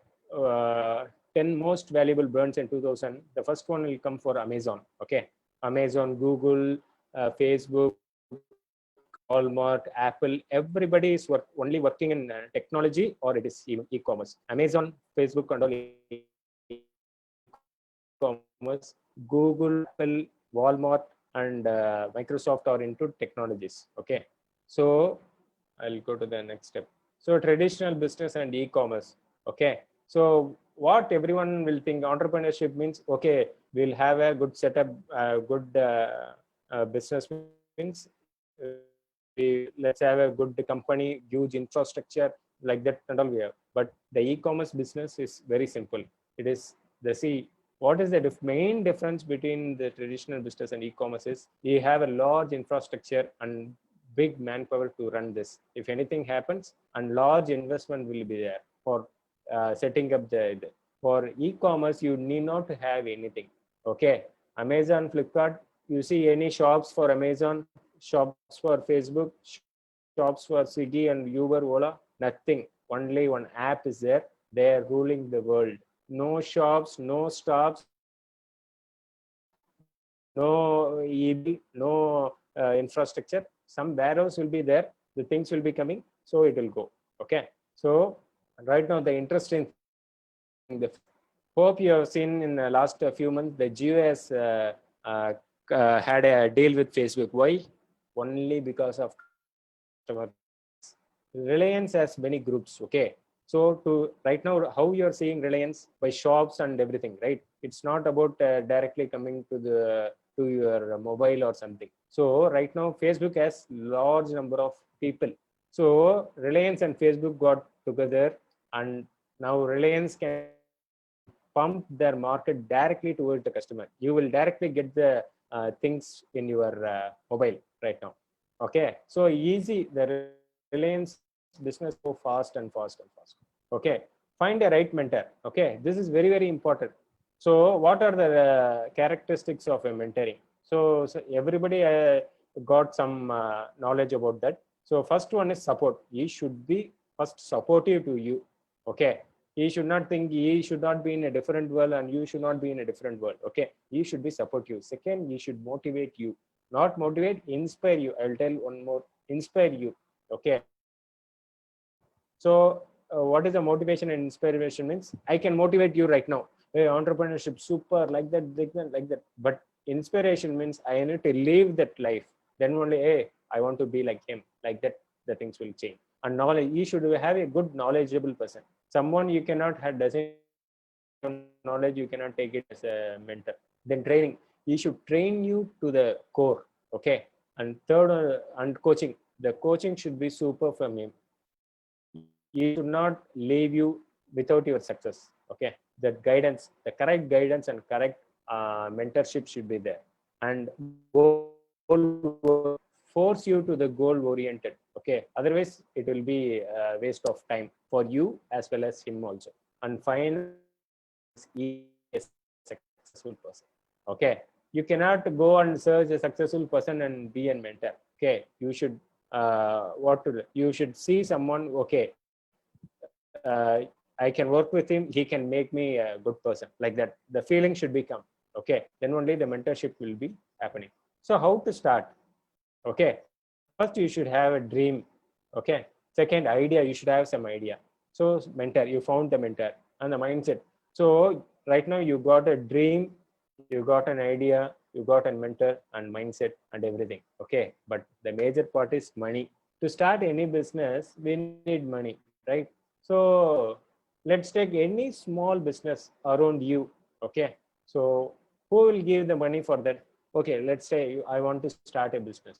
10 most valuable brands in 2000, the first one will come for Amazon. Okay. Amazon, Google, Facebook, Walmart, Apple, everybody is only working in technology, or it is even e-commerce. Amazon, Facebook, and all e-commerce. Google, Apple, Walmart, and Microsoft are into technologies. Okay, so I'll go to the next step. So traditional business and e-commerce. Okay, so what everyone will think entrepreneurship means, okay, we'll have a good setup, good business means let's have a good company, huge infrastructure, like that and all we have. But the e-commerce business is very simple. It is the what is the main difference between the traditional business and e-commerce is you have a large infrastructure and big manpower to run this. If anything happens, and large investment will be there for setting up for e-commerce, you need not to have anything. Okay, Amazon, Flipkart, you see any shops for Amazon, shops for Facebook, shops for Swiggy and Uber, Ola, nothing. Only one app is there. They are ruling the world. No shops, no stops, no EB, no infrastructure. Some warehouse will be there. The things will be coming, so it will go. Okay. So right now the interesting thing, the hope you have seen in the last few months, the Jio has had a deal with Facebook. Why? Only because of customer. Reliance has many groups. Okay, so to right now, how you are seeing Reliance by shops and everything, right? It's not about directly coming to your mobile or something. So right now, Facebook has large number of people. So Reliance and Facebook got together, and now Reliance can pump their market directly towards the customer. You will directly get the things in your mobile right now. Okay, so easy. The Reliance business go fast and fast and fast. Okay, find a right mentor. Okay, this is very, very important. So what are the characteristics of a mentoring? So everybody got some knowledge about that. So first one is support. He should be first supportive to you. Okay, he should not think he should not be in a different world and you should not be in a different world. Okay, he should be supportive. Second, he should motivate you, not motivate, inspire you. I'll tell one more, inspire you. Okay, so what is the motivation and inspiration means? I can motivate you right now, hey, entrepreneurship super, like that, like that. But inspiration means I need to live that life, then only, hey, I want to be like him, like that, the things will change. And knowledge, you should have a good knowledgeable person, someone you cannot have doesn't knowledge, you cannot take it as a mentor. Then training, he should train you to the core. Okay, and third, and coaching, the coaching should be super from him. He should not leave you without your success. Okay, that guidance, the correct guidance and correct mentorship should be there. And goal, force you to the goal oriented. Okay, otherwise it will be a waste of time for you as well as him also. And finally, he is a successful person. Okay, you cannot go and search a successful person and be a mentor. Okay, you should what to do, you should see someone. Okay, I can work with him, he can make me a good person, like that the feeling should become. Okay, then only the mentorship will be happening. So how to start? Okay, first you should have a dream. Okay, second, idea, you should have some idea. So mentor, you found the mentor, and the mindset. So right now you got a dream, you got an idea, you got a mentor and mindset and everything. Okay, but the major part is money. To start any business, we need money, right? So let's take any small business around you. Okay, so who will give the money for that? Okay, let's say I want to start a business.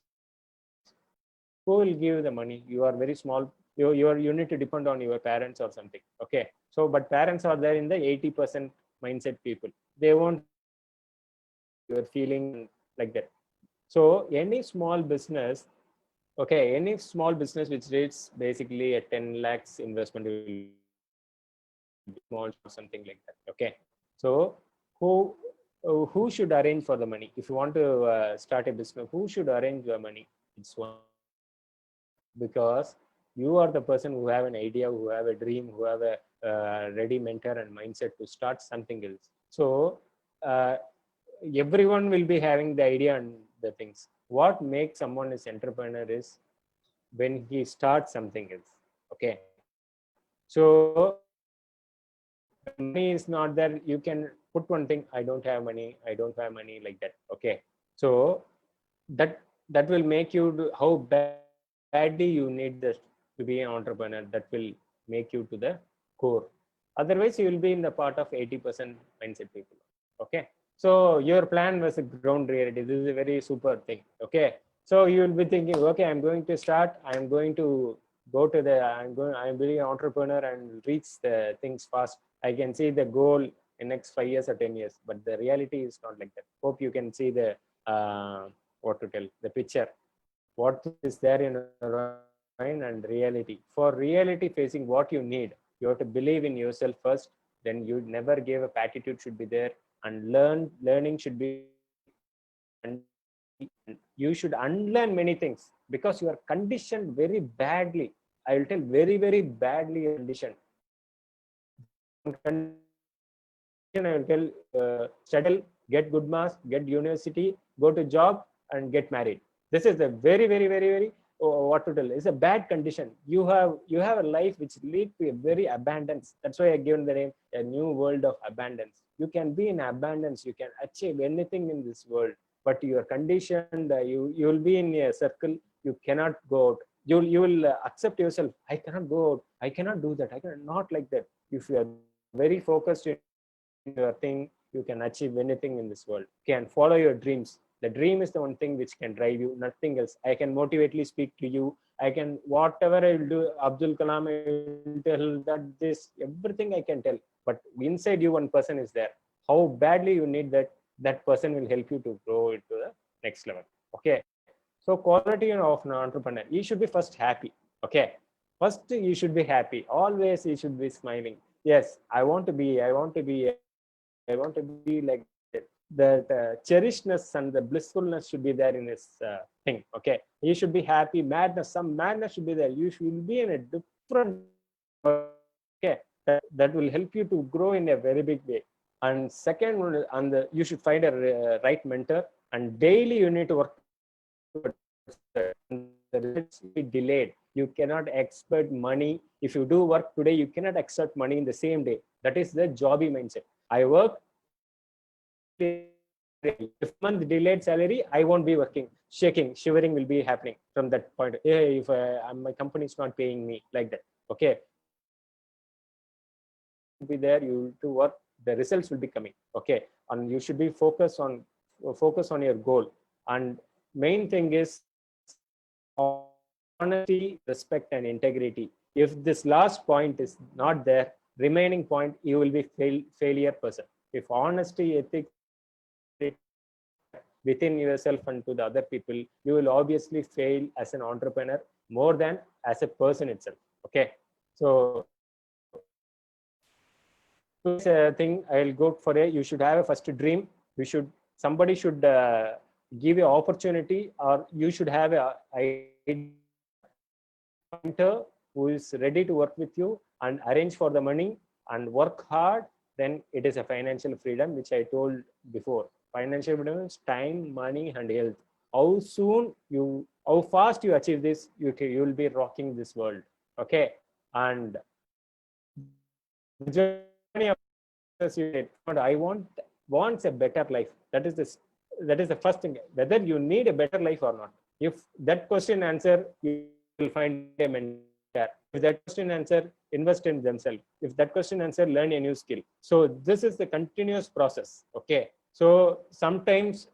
Who will give the money? You are very small you need to depend on your parents or something. Okay, so but parents are there in the 80% mindset people. They won't your feeling like that. So any small business, okay, any small business which rates basically a 10 lakhs investment will be small or something like that. Okay, so who should arrange for the money? If you want to start a business, who should arrange your money? It's one, because you are the person who have an idea, who have a dream, who have a ready mentor and mindset to start something else. So everyone will be having the idea and the things. What makes someone is entrepreneur is when he starts something else. Okay, so money is not there, you can put one thing, I don't have money, I don't have money, like that. Okay, so that will make you do, how badly you need this to be an entrepreneur, that will make you to the core. Otherwise you will be in the part of 80% mindset people. Okay, so your plan was a ground reality. This is a very super thing. Okay, so you will be thinking, okay, I'm going to start, I'm going to go to the, I'm being an entrepreneur and reach the things fast. I can see the goal in next 5 years or 10 years, but the reality is not like that. Hope you can see the what to tell, the picture, what is there in your mind and reality. For reality facing, what you need, you have to believe in yourself first. Then you never give up, attitude should be there, and learning should be, and you should unlearn many things because you are conditioned very badly. I will tell, very very badly conditioned. I will tell, study, get good marks, get university, go to job, and get married. This is a very, very, very, very, what to tell, it's a bad condition. You have a life which lead to a very abundance. That's why I given the name a new world of abundance. You can be in abundance. You can achieve anything in this world, but you are conditioned. You will be in a circle. You cannot go out. You will accept yourself. I cannot go out. I cannot do that. I cannot, not like that. If you are very focused in your thing, you can achieve anything in this world. You can follow your dreams. The dream is the one thing which can drive you, nothing else. I can motivately speak to you. I can, whatever I will do, Abdul Kalam, I will tell that this, everything I can tell. But inside you, one person is there. How badly you need that person will help you to grow into the next level. Okay. So quality of an entrepreneur, you should be first happy. Okay. First, you should be happy. Always you should be smiling. Yes, I want to be like that. The cherishedness and the blissfulness should be there in his thing. Okay, you should be happy. Madness, some madness should be there. You should be in a different. Okay, that will help you to grow in a very big way. And second one, you should find a right mentor, and daily you need to work. The results will be delayed. You cannot expect money. If you do work today, you cannot expect money in the same day. That is the jobby mindset. I work, if month delayed salary, I won't be working. Shaking, shivering will be happening from that point. Hey, if my company is not paying me, like that. Okay, be there, you to work, the results will be coming. Okay, and you should be focus on your goal. And main thing is honesty, respect, and integrity. If this last point is not there, remaining point, you will be failure person. If honesty, ethics within yourself and to the other people, you will obviously fail as an entrepreneur more than as a person itself. Okay, so this thing I'll go for you should have a first dream. Somebody should give you opportunity, or you should have a mentor who is ready to work with you and arrange for the money and work hard. Then it is a financial freedom, which I told before. Financial freedom is time, money, and health. How fast you achieve this, you will be rocking this world. Okay, and the journey of I wants a better life. That is the first thing. Whether you need a better life or not. If that question answer, you will find a mentor. If that question answer, invest in themselves. If that question answer, learn a new skill. So this is the continuous process. Okay. So sometimes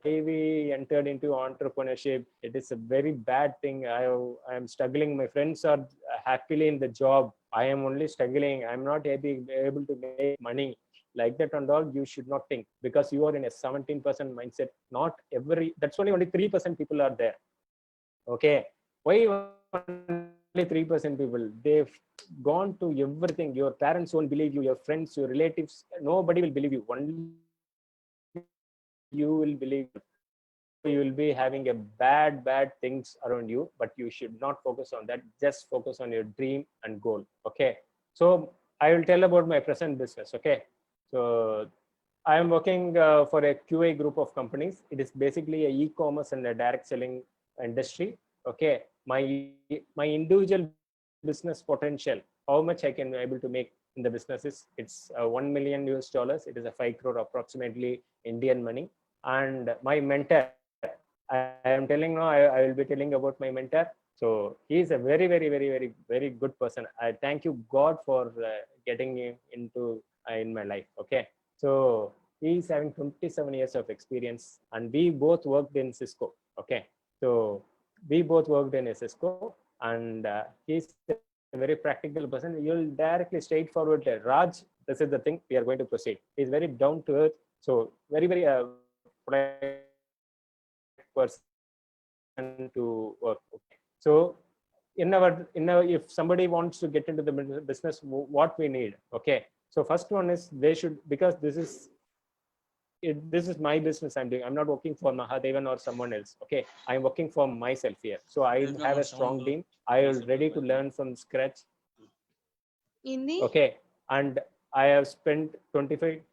we entered into entrepreneurship. It is a very bad thing. I am struggling. My friends are happily in the job. I am only struggling. I'm not able to make money. Like that and all, you should not think, because you are in a 17% mindset. Not that's only 3% people are there. Okay. Why only 3% people? They've gone to everything. Your parents won't believe you, your friends, your relatives, nobody will believe you. Only you will believe. You will be having a bad things around you, but you should not focus on that. Just focus on your dream and goal. Okay. So I will tell about my present business. Okay. So I am working for a QA group of companies. It is basically a e-commerce and a direct selling industry. Okay. My individual business potential, how much I can be able to make in the businesses, it's 1 million US dollars. It is a 5 crore approximately Indian money. And my mentor, I am telling now, I will be telling about my mentor. So he is a very good person. I thank you God for getting him into in my life. Okay. So he is having 27 years of experience, and we both worked in Cisco. Okay. So we both worked in Cisco, and he's a very practical person. You'll directly straightforward tell Raj, this is the thing we are going to proceed. He's very down to earth. So very polite person to work. Okay. So in our if somebody wants to get into the business, what we need. Okay. So first one is they should, because this is my business I'm doing. I'm not working for Mahadevan or someone else. Okay. I'm working for myself here. So I have a strong team. I am ready to learn from scratch. Okay. And I have spent 25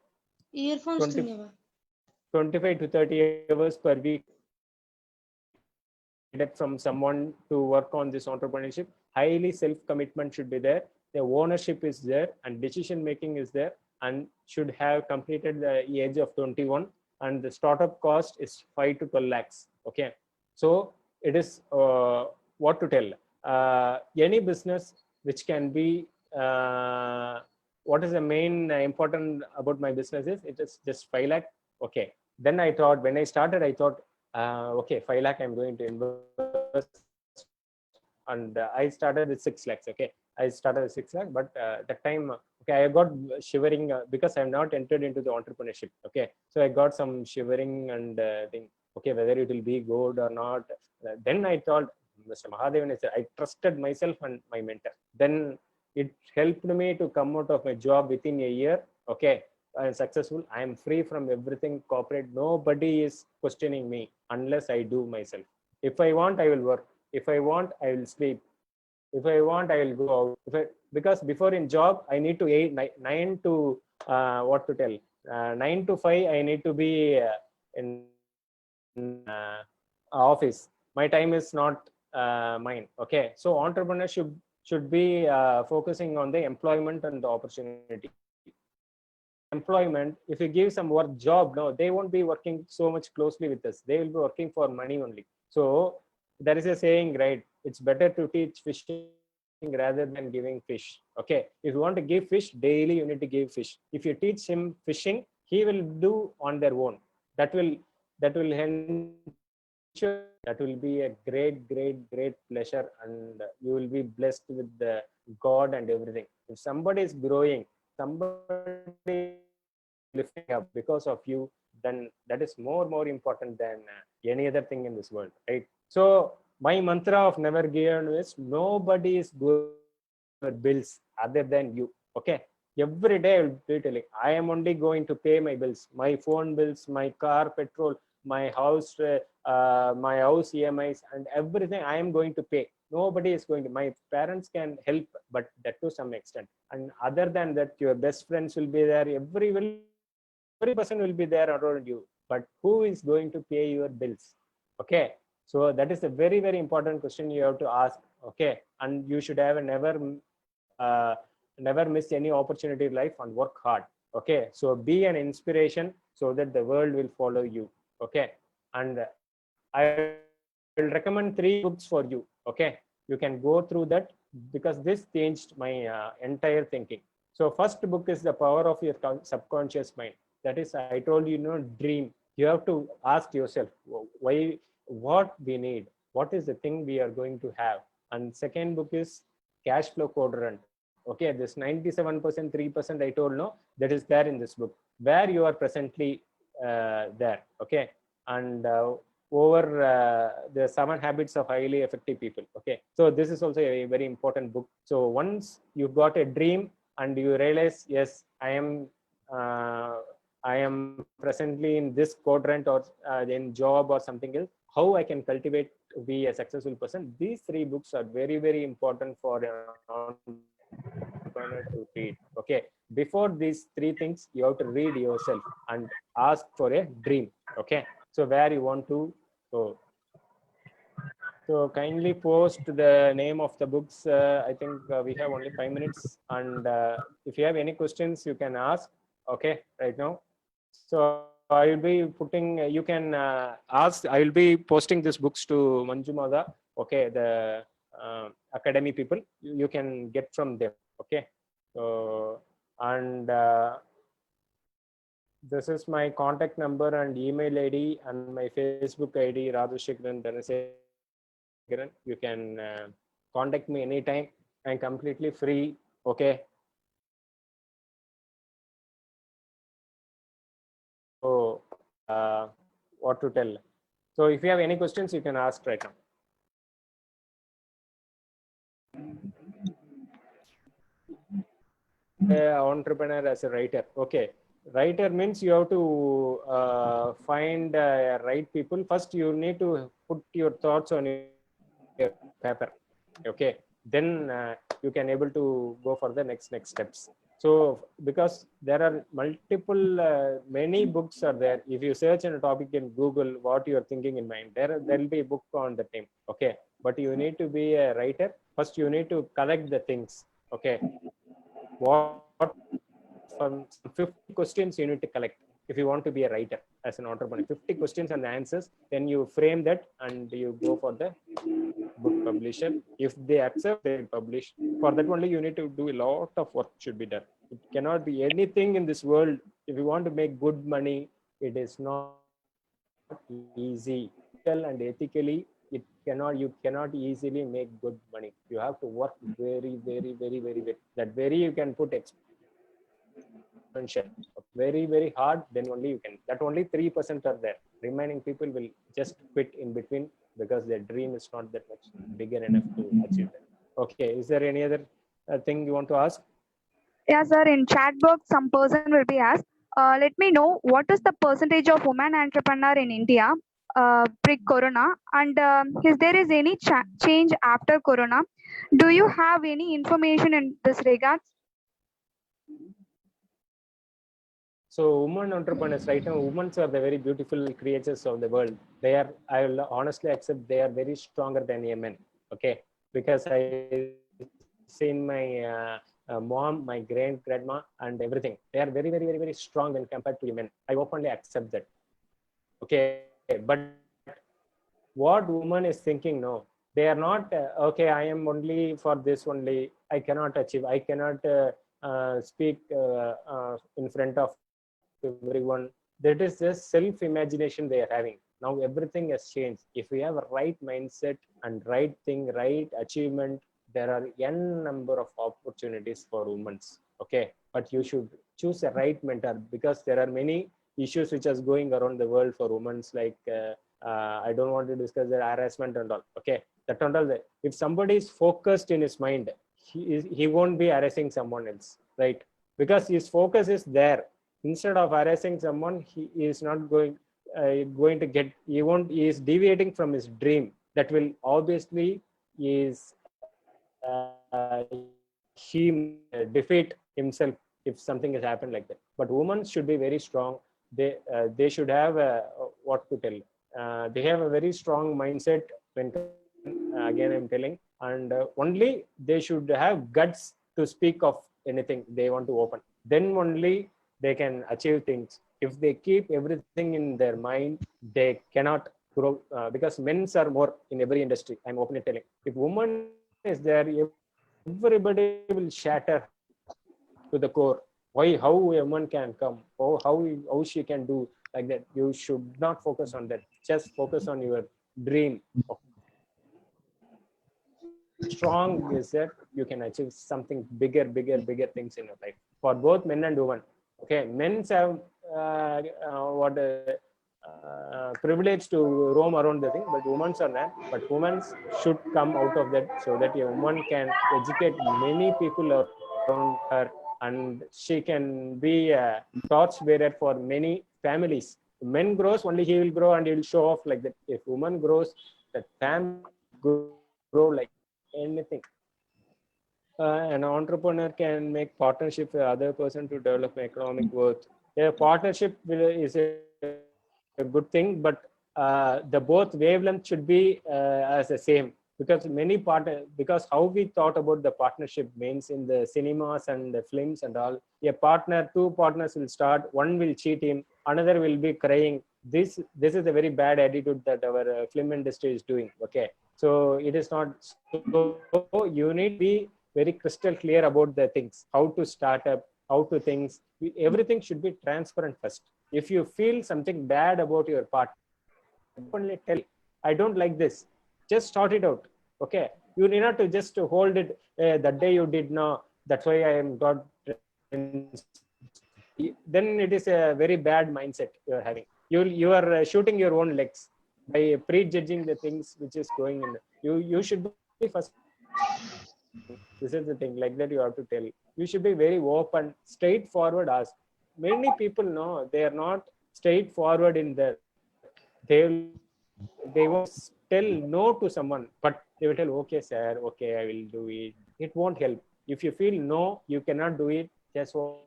to 30 hours per week from someone to work on this entrepreneurship. Highly self-commitment should be there. The ownership is there, and decision making is there, and should have completed the age of 21. And the startup cost is 5 to 12 lakhs. Okay. So it is what to tell. Any business which can be, what is the main important about my business is, it is just 5 lakh. Okay. Then I thought, when I started, I thought, okay, 5 lakh I'm going to invest, and I started with 6 lakhs. Okay, I started with 6 lakh, but that time, okay, I got shivering because I'm not entered into the entrepreneurship. Okay, so I got some shivering and think, okay, whether it will be good or not. Then I thought, Mr. Mahadevan is, I trusted myself and my mentor. Then it helped me to come out of my job within a year. Okay, I am successful. I am free from everything corporate. Nobody is questioning me unless I do myself. If I want, I will work. If I want, I will sleep. If I want, I will go out. Because before in job, I need to 9 to 9 to 5. I need to be in office. My time is not mine. Okay, so entrepreneurship should be focusing on the employment and the opportunity. Employment, if you give some work job, no, they won't be working so much closely with us. They will be working for money only. So there is a saying, right? It's better to teach fishing rather than giving fish. Okay, if you want to give fish daily, you need to give fish. If you teach him fishing, he will do on their own. That will ensure that will be a great pleasure, and you will be blessed with the God and everything. If somebody is growing, somebody lifting up because of you, then that is more important than any other thing in this world, right? So my mantra of never give is, nobody is going for bills other than you. Okay, every day I will be telling, I am only going to pay my bills, my phone bills, my car petrol, my house EMIs, and everything I am going to pay. Nobody is going to. My parents can help, but that to some extent. And other than that, your best friends will be there. Every person will be there around you. But who is going to pay your bills? Okay. So that is a very important question you have to ask. Okay. And you should have never miss any opportunity in life and work hard. Okay. So be an inspiration so that the world will follow you. Okay. And I will recommend 3 books for you. Okay, you can go through that, because this changed my entire thinking. So first book is The Power of Your Subconscious Mind. That is, I told you, dream. You have to ask yourself why, what we need, what is the thing we are going to have. And second book is cash flow quadrant. Okay, this 97%, 3% I told, no, that is there in this book where you are presently there. Okay, and over the 7 habits of highly effective people. Okay, so this is also a very important book. So once you got a dream and you realize, yes, I am presently in this quadrant, or in job or something else, how I can cultivate to be a successful person. These 3 books are very, very important for an entrepreneur to read. Okay, before these 3 things, you have to read yourself and ask for a dream. Okay, so where you want to go. So kindly post the name of the books. I think we have only 5 minutes, and if you have any questions, you can ask. Okay, right now. So I will be putting. You can ask. I will be posting these books to Manju Mada. Okay, the academy people. You can get from them. Okay. So and this is my contact number and email ID and my Facebook ID, Radhushekaran Dhanasekaran. You can contact me anytime. I'm completely free. Okay. So what to tell? So if you have any questions, you can ask right now. Entrepreneur as a writer. Okay, writer means you have to find right people. First you need to put your thoughts on your paper. Okay, then you can able to go for the next steps. So because there are multiple many books are there. If you search on a topic in Google what you are thinking in mind, there will be a book on the theme. Okay, but you need to be a writer. First you need to collect the things. Okay, what from 50 questions you need to collect if you want to be a writer as an entrepreneur. 50 questions and the answers, then you frame that and you go for the book publisher. If they accept, they publish. For that only you need to do a lot of work should be done. It cannot be anything in this world. If you want to make good money, it is not easy. And ethically, you cannot easily make good money. You have to work very, very, very, very, very. That very you can put very, very hard, then only you can. That only 3% are there. Remaining people will just quit in between because their dream is not that much bigger enough to achieve that. Okay, is there any other thing you want to ask? Yeah, sir. In chat box, some person will be asked. Let me know what is the percentage of women entrepreneur in India pre-corona, and if there is any change after corona. Do you have any information in this regard? So women entrepreneurs right now, women are the very beautiful creatures of the world. They are, I will honestly accept, they are very stronger than men. Okay, because I seen my mom, my grandma, and everything. They are very, very, very, very strong when compared to women. I openly accept that. Okay, but what woman is thinking? No, they are not. Okay, I am only for this only. I cannot achieve. I cannot speak in front of everyone. That is just self imagination they are having. Now everything has changed. If we have a right mindset and right thing, right achievement, there are n number of opportunities for women. Okay, but you should choose a right mentor, because there are many issues which is going around the world for women, like I don't want to discuss the harassment and all. Okay, that and all. If somebody is focused in his mind, he won't be harassing someone else, right? Because his focus is there. Instead of harassing someone, he is not going to get. He is deviating from his dream. That will obviously is he defeat himself if something has happened like that. But women should be very strong. They should have what to tell. They have a very strong mindset when again I'm telling, and only they should have guts to speak of anything they want to open. Then only they can achieve things. If they keep everything in their mind, they cannot grow, because men are more in every industry. I'm openly telling. If woman is there, everybody will shatter to the core. how a woman can come, how she can do like that. You should not focus on that. Just focus on your dream. Strong is that you can achieve something bigger things in your life, for both men and women. Okay, men have what privilege to roam around the thing, but women are not. But women should come out of that, so that a woman can educate many people around her, and she can be a torch bearer for many families. Men grows, only he will grow and he will show off like that. If woman grows, the family grow like anything. An entrepreneur can make partnership with other person to develop economic worth. A partnership is a good thing, but the both wavelength should be as the same, because because how we thought about the partnership means in the cinemas and the films and all, two partners will start, one will cheat him, another will be crying. This is a very bad attitude that our film industry is doing. Okay, so it is not. So you need to be very crystal clear about the things, how to start up, how to things. Everything should be transparent first. If you feel something bad about your partner, openly tell, I don't like this. Just sort it out. Okay, you need not to just hold it. That day you did no, that's why I am got. Then it is a very bad mindset you are having. You are shooting your own legs by prejudging the things which is going in. You should be first. This is the thing, like that you have to tell. You should be very open, straightforward. Ask. Many people know they are not straightforward in their. They won't tell no to someone, but they will tell, okay, sir, okay, I will do it. It won't help. If you feel no, you cannot do it, just tell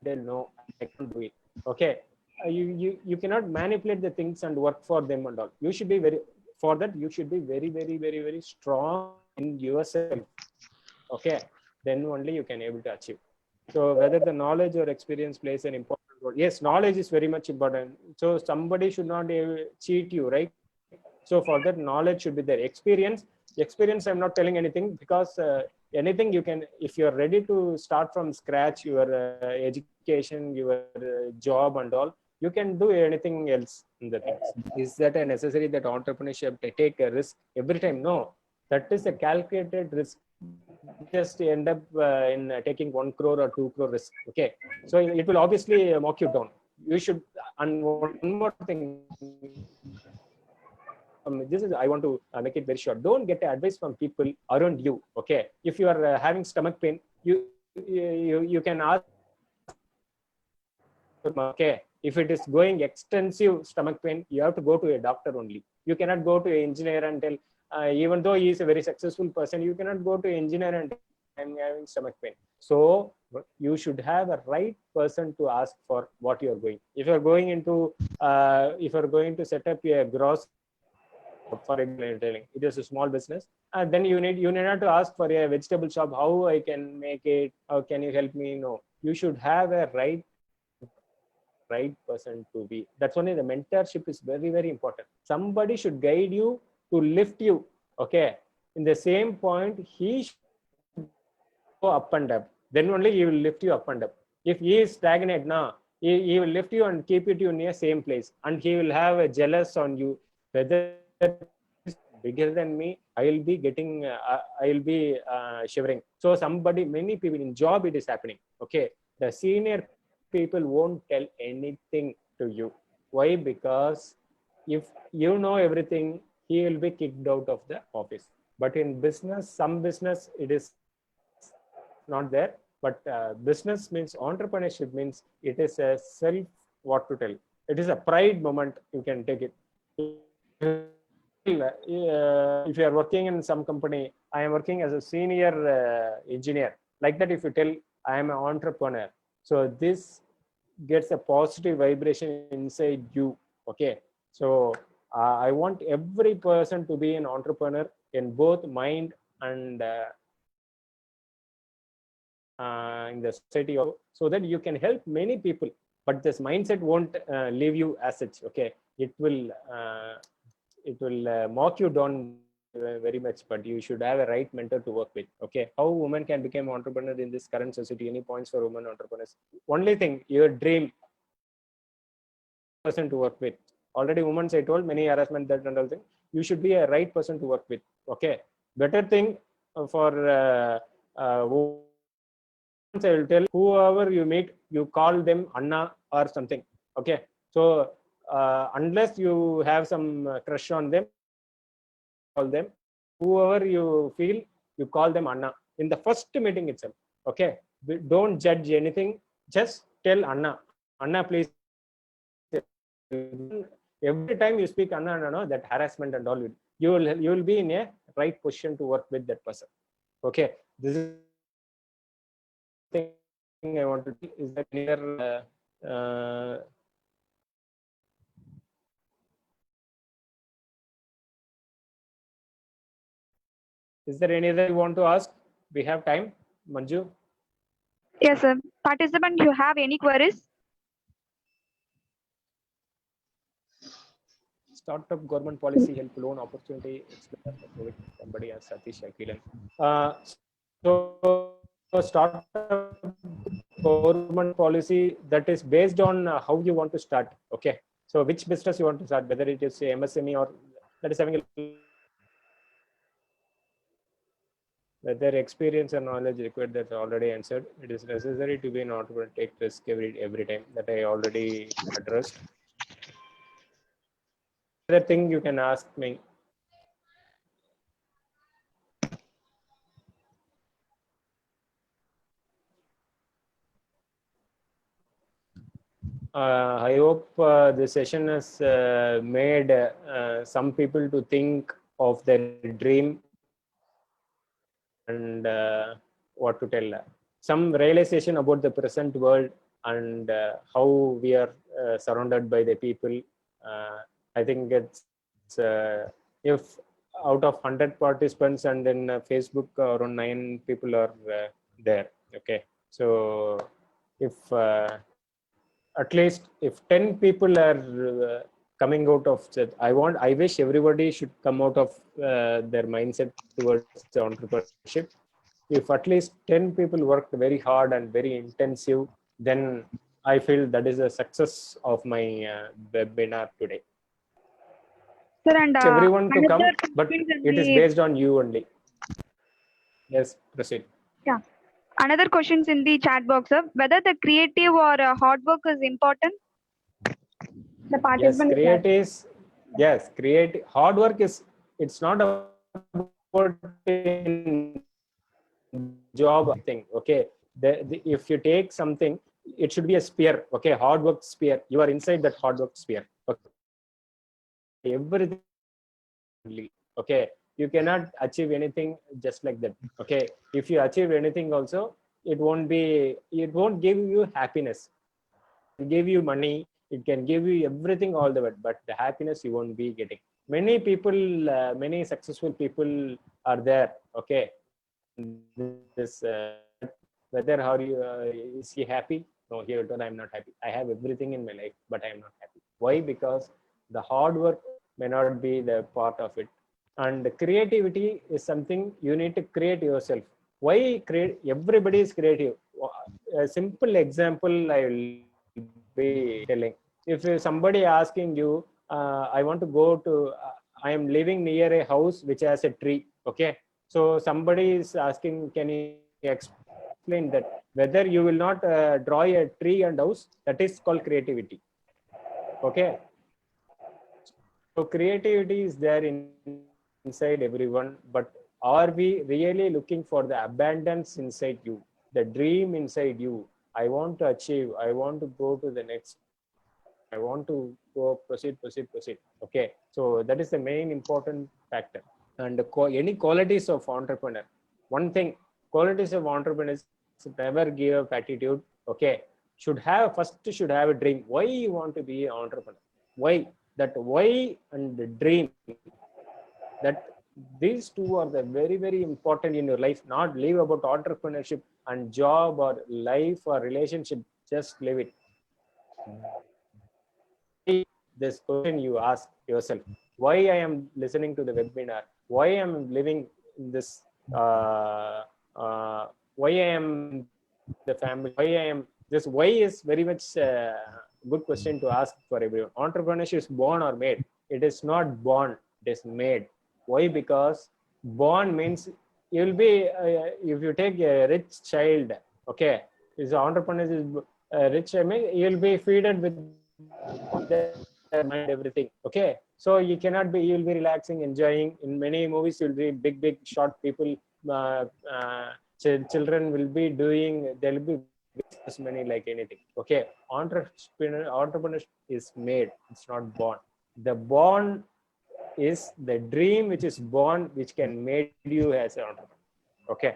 no, I can't do it. Okay, you cannot manipulate the things and work for them and all. You should be for that you should be very strong in yourself. Okay, then only you can able to achieve. So whether the knowledge or experience plays an important role. Yes, knowledge is very much important. So somebody should not cheat you, right? So for that, knowledge should be there. Experience, I'm not telling anything, because anything you can, if you're ready to start from scratch, your education, your job and all, you can do anything else in the things. Is that a necessary that entrepreneurship take a risk every time? No, that is a calculated risk. Just end up in taking 1 crore or 2 crore risk. Okay, so it will obviously mock you down. You should. And one more thing, I want to make it very short. Don't get advice from people around you. Okay, if you are having stomach pain, you can ask. Okay, if it is going extensive stomach pain, you have to go to a doctor only. You cannot go to an engineer and tell, even though he is a very successful person, you cannot go to an engineer and tell, I'm having stomach pain. So you should have a right person to ask for what you are going. If you are going into, if you are going to set up a gross, for example, it is a small business, and then you need not to ask for a vegetable shop, how I can make it, how can you help me? No, you should have a right person to be. That's only the mentorship is very important. Somebody should guide you to lift you. Okay, in the same point, he should go up and up. Then only he will lift you up and up. If he is stagnant now, he will lift you and keep it you near same place, and he will have a jealous on you. Whether bigger than me, I will be getting, I will be shivering. So many people in job, it is happening. Okay, the senior people won't tell anything to you. Why? Because if you know everything, he will be kicked out of the office. But in business, some business, it is not there. But business means, entrepreneurship means, it is a self, what to tell, it is a pride moment. You can take it. If you are working in some company, I am working as a senior engineer, like that, if you tell I am an entrepreneur, so this gets a positive vibration inside you. Okay, so I want every person to be an entrepreneur in both mind and in the society, so that you can help many people. But this mindset won't leave you as such. Okay, it will mock you down very much, but you should have a right mentor to work with. Okay, how women can become entrepreneur in this current society? Any points for women entrepreneurs? Only thing, your dream person to work with. Already women, I told, many harassment, that and all thing. You should be a right person to work with. Okay, better thing for I will tell, whoever you meet, you call them Anna or something. Okay, so unless you have some crush on them, call them, whoever you feel, you call them Anna in the first meeting itself. Okay, don't judge anything, just tell Anna, Anna please. Every time you speak Anna, no, that harassment and all, you will be in a right position to work with that person. Okay, this is thing I want to. Is that clear? Is there any other you want to ask? We have time, Manju. Yes, sir. Participant, you have any queries? Startup government policy help loan opportunity. Somebody asked Satish Akilan. So startup government policy, that is based on how you want to start. Okay, so which business you want to start, whether it is a MSME or that is having a, whether experience and knowledge required, that's already answered. It is necessary to be an entrepreneur, take risk every time, that I already addressed. Other thing you can ask me. I hope the session has made some people to think of their dream and what to tell. Some realization about the present world and how we are surrounded by the people. I think it's if out of 100 participants and in Facebook around 9 people are there. Okay, so if at least if 10 people are coming out of that, I wish everybody should come out of their mindset towards entrepreneurship. If at least 10 people worked very hard and very intensive, then I feel that is a success of my webinar today. Sir, and Everyone to come, another but question in it is the- based on you only. Yes, proceed. Yeah. Another questions in the chat box, sir. Whether the creative or hard work is important? The Yes, participant is create hard work is, it's not about job thing. Okay, if you take something, it should be a sphere. Okay, hard work sphere, you are inside that hard work sphere. Okay, everything. Okay, you cannot achieve anything just like that. Okay, if you achieve anything also, it won't give you happiness. It give you money, it can give you everything all the way, but the happiness you won't be getting. Many people, many successful people are there. Okay, this whether how you is he happy? No, he will tell, I'm not happy. I have everything in my life, but I am not happy. Why? Because the hard work may not be the part of it. And creativity is something you need to create yourself. Why create? Everybody is creative. A simple example I will be telling. If somebody asking you, I want to go to, I am living near a house which has a tree. Okay, so somebody is asking, can you explain that? Whether you will not draw a tree and house, that is called creativity. Okay, so creativity is there inside everyone, but are we really looking for the abundance inside you, the dream inside you? I want to achieve, I want to go to the next, I want to go proceed. Okay, so that is the main important factor. And any qualities of entrepreneur. One thing, qualities of entrepreneurs, never give up attitude. Okay, should have a dream. Why you want to be an entrepreneur? Why? That why and the dream, that these two are the very, very important in your life. Not live about entrepreneurship and job or life or relationship. Just live it. This question you ask yourself: why I am listening to the webinar? why I'm living in this, why I am the family, why I am this. Why is very much good question to ask for everyone. Entrepreneurship is born or made? It is not born, it is made. Why? Because born means you will be, if you take a rich child, okay, is entrepreneur is rich, I mean, you will be feeded with their mind, everything, okay. So you cannot be, you will be relaxing, enjoying. In many movies you will be big short people, children will be doing, there will be as many like anything, okay. Entrepreneurship is made, it's not born. The born is the dream which is born, which can made you as an entrepreneur, okay.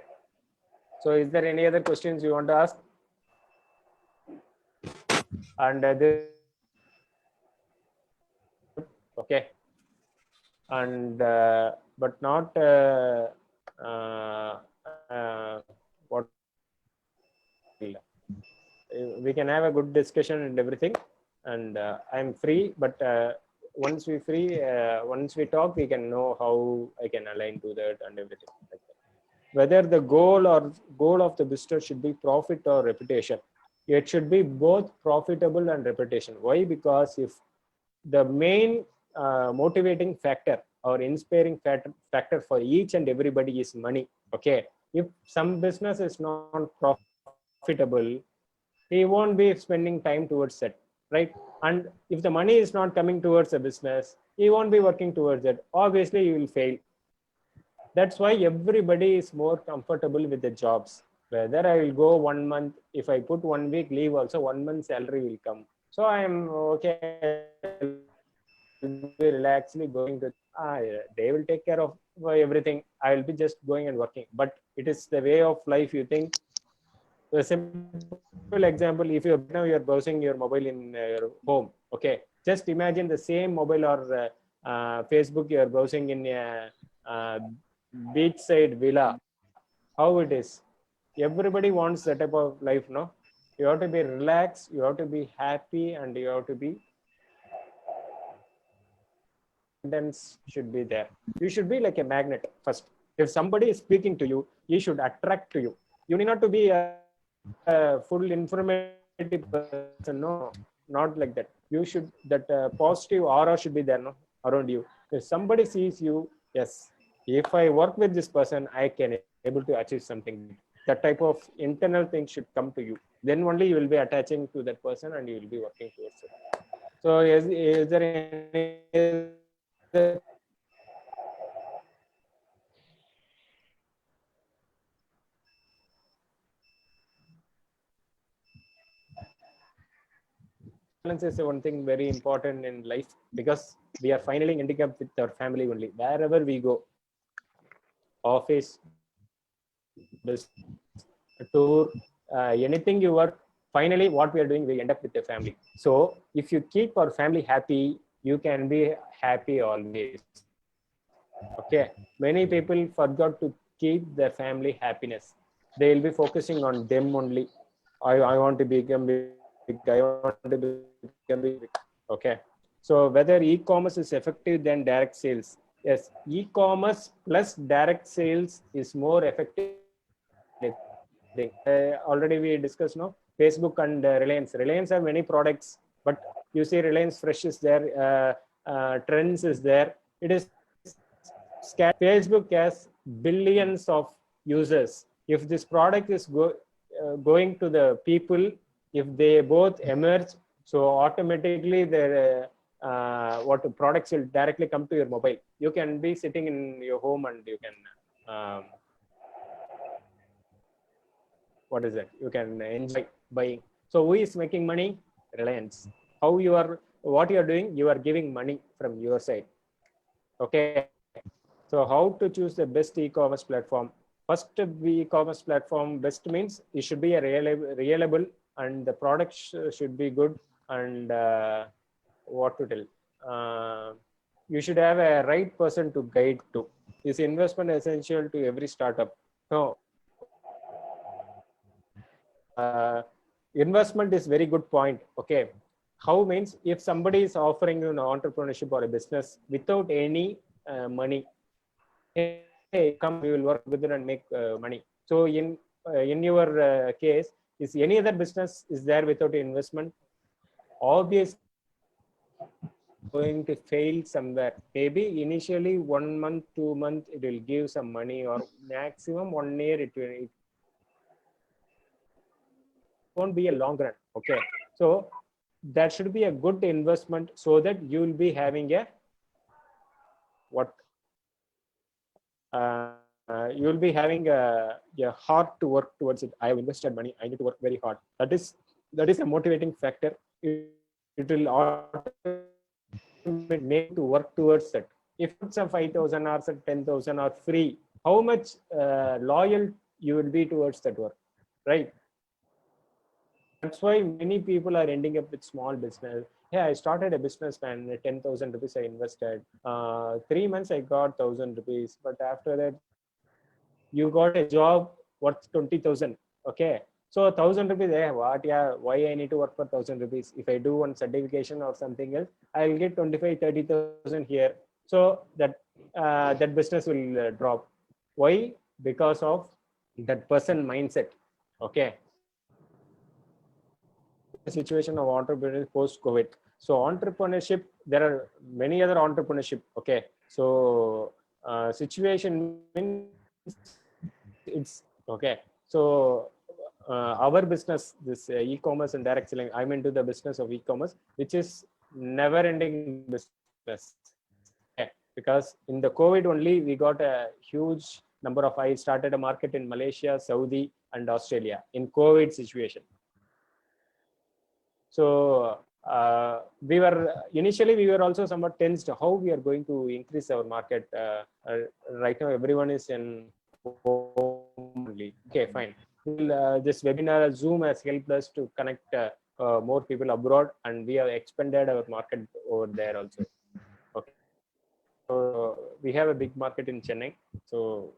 So is there any other questions you want to ask? And this, okay, and but not what, we can have a good discussion and everything, and I'm free, but once we talk, we can know how I can align to that and everything like that. Whether the goal of the business should be profit or reputation, it should be both profitable and reputation. Why? Because if the main motivating factor or inspiring factor for each and everybody is money, okay, if some business is not profitable, he won't be spending time towards it, right? And if the money is not coming towards the business, he won't be working towards it. Obviously you will fail. That's why everybody is more comfortable with the jobs. Whether I will go 1 month, if I put 1 week leave also, 1 month salary will come. So I am okay, be relaxedly going to, they will take care of everything. I will be just going and working. But it is the way of life, you think. A simple example, if now you're browsing your mobile in your home, okay, just imagine the same mobile or Facebook you're browsing in a beachside villa. How it is? Everybody wants that type of life, no? You have to be relaxed, you have to be happy, and you have to be, should be there. You should be like a magnet first. If somebody is speaking to you, he should attract to you. You need not to be a full informative person, no, not like that. You should, that positive aura should be there, no, around you. If somebody sees you, yes, if I work with this person, I can able to achieve something. That type of internal thing should come to you. Then only you will be attaching to that person and you will be working towards it. So is there any balance is one thing very important in life, because we are finally ending up with our family only. Wherever we go, office, tour, anything you work, finally what we are doing, we end up with the family. So if you keep our family happy, you can be happy always, okay. Many people forgot to keep their family happiness. They will be focusing on them only. I want to become big, I want to become big, okay. So whether e-commerce is effective than direct sales? Yes, e-commerce plus direct sales is more effective. Already we discussed, no, Facebook and Reliance have many products, but you see Reliance Fresh is there, Trends is there. It is Facebook has billions of users. If this product is going to the people, if they both emerge, so automatically their what products will directly come to your mobile. You can be sitting in your home and you can what is that? You can enjoy buying. So who is making money? Reliance. How you are, what you are doing? You are giving money from your side. Okay. So how to choose the best e-commerce platform? First, e-commerce platform best means it should be a reliable and the product should be good. And what to tell? You should have a right person to guide to. Is investment essential to every startup? No. Investment is very good point. Okay. How means if somebody is offering you an entrepreneurship or a business without any money, hey, come, we will work together and make money. So in your case, is any other business is there without investment? Obviously going to fail somewhere. Maybe initially 1 month, 2 months, it will give some money, or maximum 1 year it won't be a long run. Okay, so that should be a good investment, so that you will be having a what you will be having a heart to work towards it. I have invested money, I need to work very hard. That is a motivating factor. It will make to work towards it. If it's a 5,000 hours or 10,000 or free, how much loyal you will be towards that work, right? That's why many people are ending up with small business. Yeah, I started a business, man. 10,000 rupees I invested. 3 months I got 1,000 rupees, but after that, you got a job worth 20,000. Okay, so 1,000 rupees. What? Yeah, why I need to work for 1,000 rupees? If I do one certification or something else, I'll get 25, 30,000 here. So that business will drop. Why? Because of that person mindset. Okay. Situation of entrepreneurship post COVID. So entrepreneurship, there are many other entrepreneurship. Okay, so situation means it's okay. So our business, this e-commerce and direct selling, I'm into the business of e-commerce, which is never-ending business. Okay. Because in the COVID only, we got a huge number of. I started a market in Malaysia, Saudi, and Australia in COVID situation. So we were also somewhat tensed how we are going to increase our market. Right now, everyone is in home only. Okay, fine. This webinar Zoom has helped us to connect more people abroad, and we have expanded our market over there also. Okay, so we have a big market in Chennai. So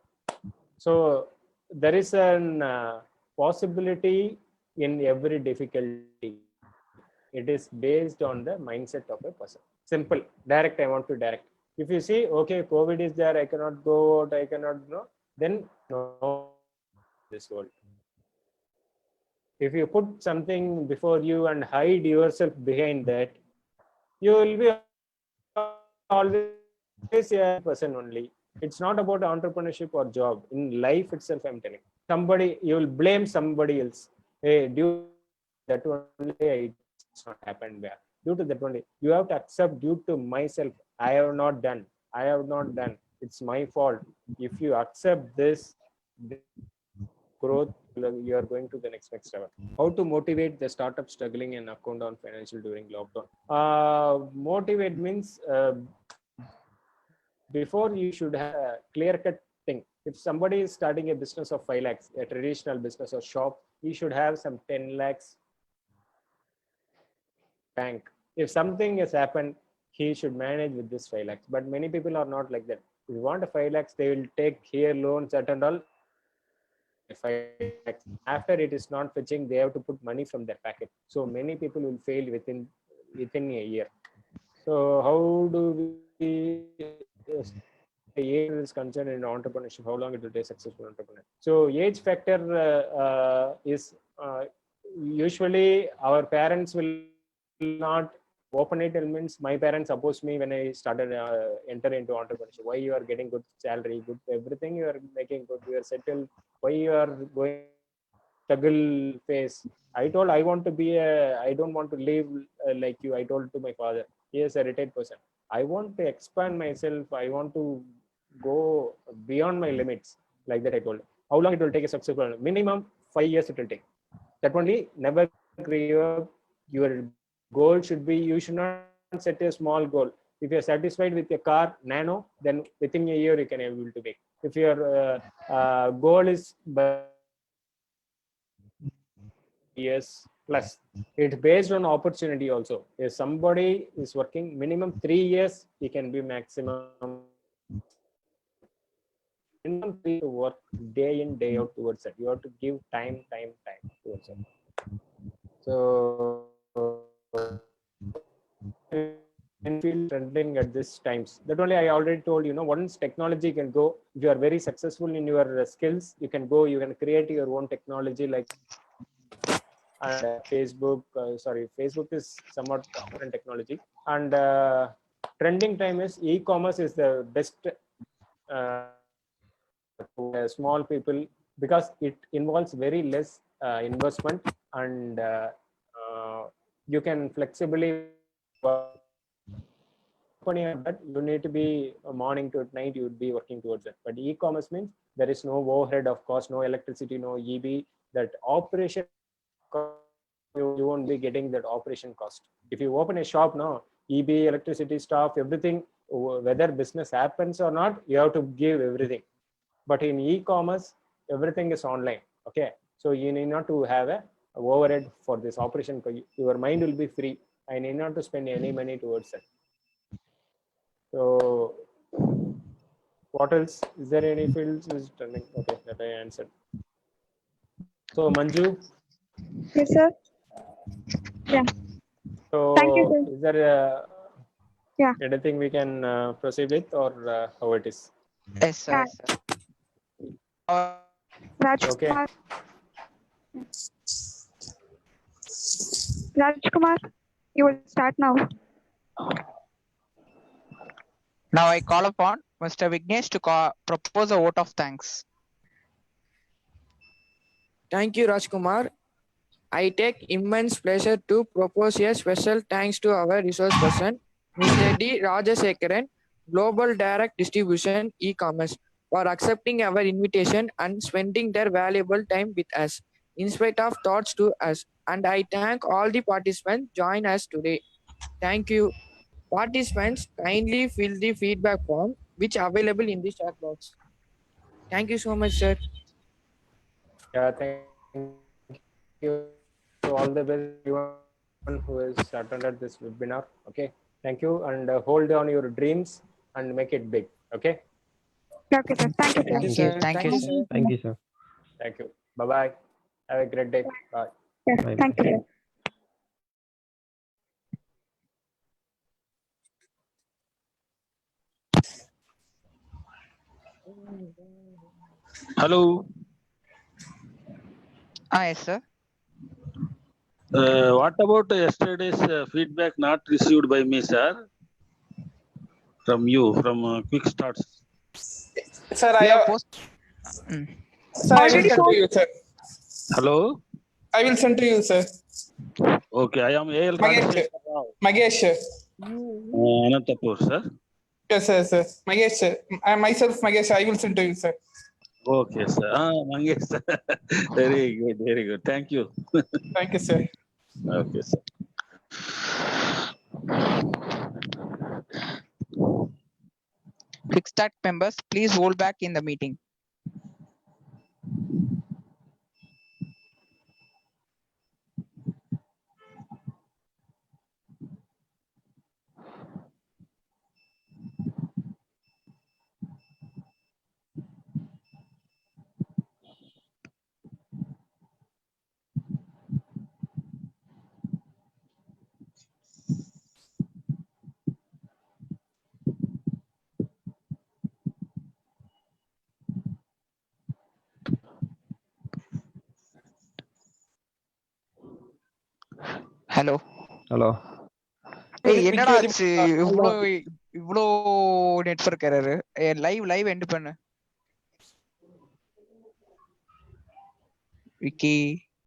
there is an possibility in every difficulty. It is based on the mindset of a person. Simple, direct. I want to direct. If you see, okay, COVID is there, I cannot go out, I cannot know, then no, this world. If you put something before you and hide yourself behind that, you will be always a person only. It's not about entrepreneurship or job. In life itself, I'm telling. Somebody, you will blame somebody else. Hey, due that only it's not happened there. Due to that only, you have to accept. Due to myself, I have not done. It's my fault. If you accept this growth, you are going to the next level. How to motivate the startup struggling and account on financial during lockdown? Motivate means before you should have a clear-cut thing. If somebody is starting a business of 5 lakhs, a traditional business or shop, he should have some 10 lakhs bank. If something has happened, he should manage with this 5 lakhs. But many people are not like that. If you want a 5 lakhs, they will take here loans at and all. 5 lakhs. After it is not fetching, they have to put money from their packet. So many people will fail within a year. So how do we age is concerned in entrepreneurship? How long it will take successful entrepreneur? So age factor is usually our parents will not open it. Means my parents opposed me when I started enter into entrepreneurship. Why you are getting good salary, good everything you are making good, you are settled. Why you are going struggle phase? I told I want to be I don't want to live like you. I told to my father, he is a retired person. I want to expand myself. I want to go beyond my limits. Like that I told. How long it will take a successful? Minimum 5 years it will take. That only, never give up. Your goal should be, you should not set a small goal. If you're satisfied with your car nano, then within a year you can able to make. If your goal is years plus, it's based on opportunity also. If somebody is working minimum 3 years, he can be maximum 3 to work day in day out towards it. You have to give time towards it. So field trending at this times. That only I already told you know, once technology can go, if you are very successful in your skills, you can go, you can create your own technology like Facebook. Facebook is somewhat different technology. And trending time is e-commerce is the best small people because it involves very less investment and you can flexibly that you need to be morning to night you would be working towards it. But e-commerce means there is no overhead of cost, no electricity, no EB. That operation you won't be getting that operation cost. If you open a shop now, EB, electricity, staff, everything, whether business happens or not, you have to give everything. But in e-commerce, everything is online. Okay, so you need not to have a overhead for this operation. Your mind will be free. I need not to spend any money towards it. So what else? Is there any fields is turning? Okay, that I answered. So Manju. Yes, sir. Yeah. So Thank you, sir. is there Yeah. anything we can proceed with or how it is? Yes, sir. Yeah. Yes, sir. Rajkumar. Rajkumar, you will start now. Now I call upon Mr. Vignesh to propose a vote of thanks. Thank you, Rajkumar. I take immense pleasure to propose a special thanks to our resource person, Mr. D. Rajasekaran, Global Direct Distribution E-Commerce, for accepting our invitation and spending their valuable time with us, in spite of thoughts to us. And I thank all the participants join us today. Thank you. Participants, kindly fill the feedback form, which available in the chat box. Thank you so much, sir. Yeah, thank you. So all the best everyone who has attended this webinar. Okay, thank you, and hold on your dreams and make it big. Okay. Okay, sir. Thank you, sir. Thank you, sir. Thank you, sir. Thank you, sir. Thank you. Bye bye. Have a great day. Bye. Yeah, Bye. thank you, sir. Hello. Yes, sir. What about yesterday's feedback not received by me, sir? From you, from Quick Starts. Sir, We I have have, post. sir, I will Already send to you, sir. Hello. I will send to you, sir. Okay, I am A.L. Magesh, Rajashekar Rao. Magesh, sir. Anantapur, sir. Yes, sir. Magesh, sir. I myself, Magesh, I will send to you, sir. Okay, sir. Mangesh, sir. Very good, very good. Thank you. Thank you, sir. Okay, sir. Quick Start members, please hold back in the meeting. Hello. Hello. ஏய் என்னடா ஆச்சு இவ்ளோ network error live end பண்ணு விக்கி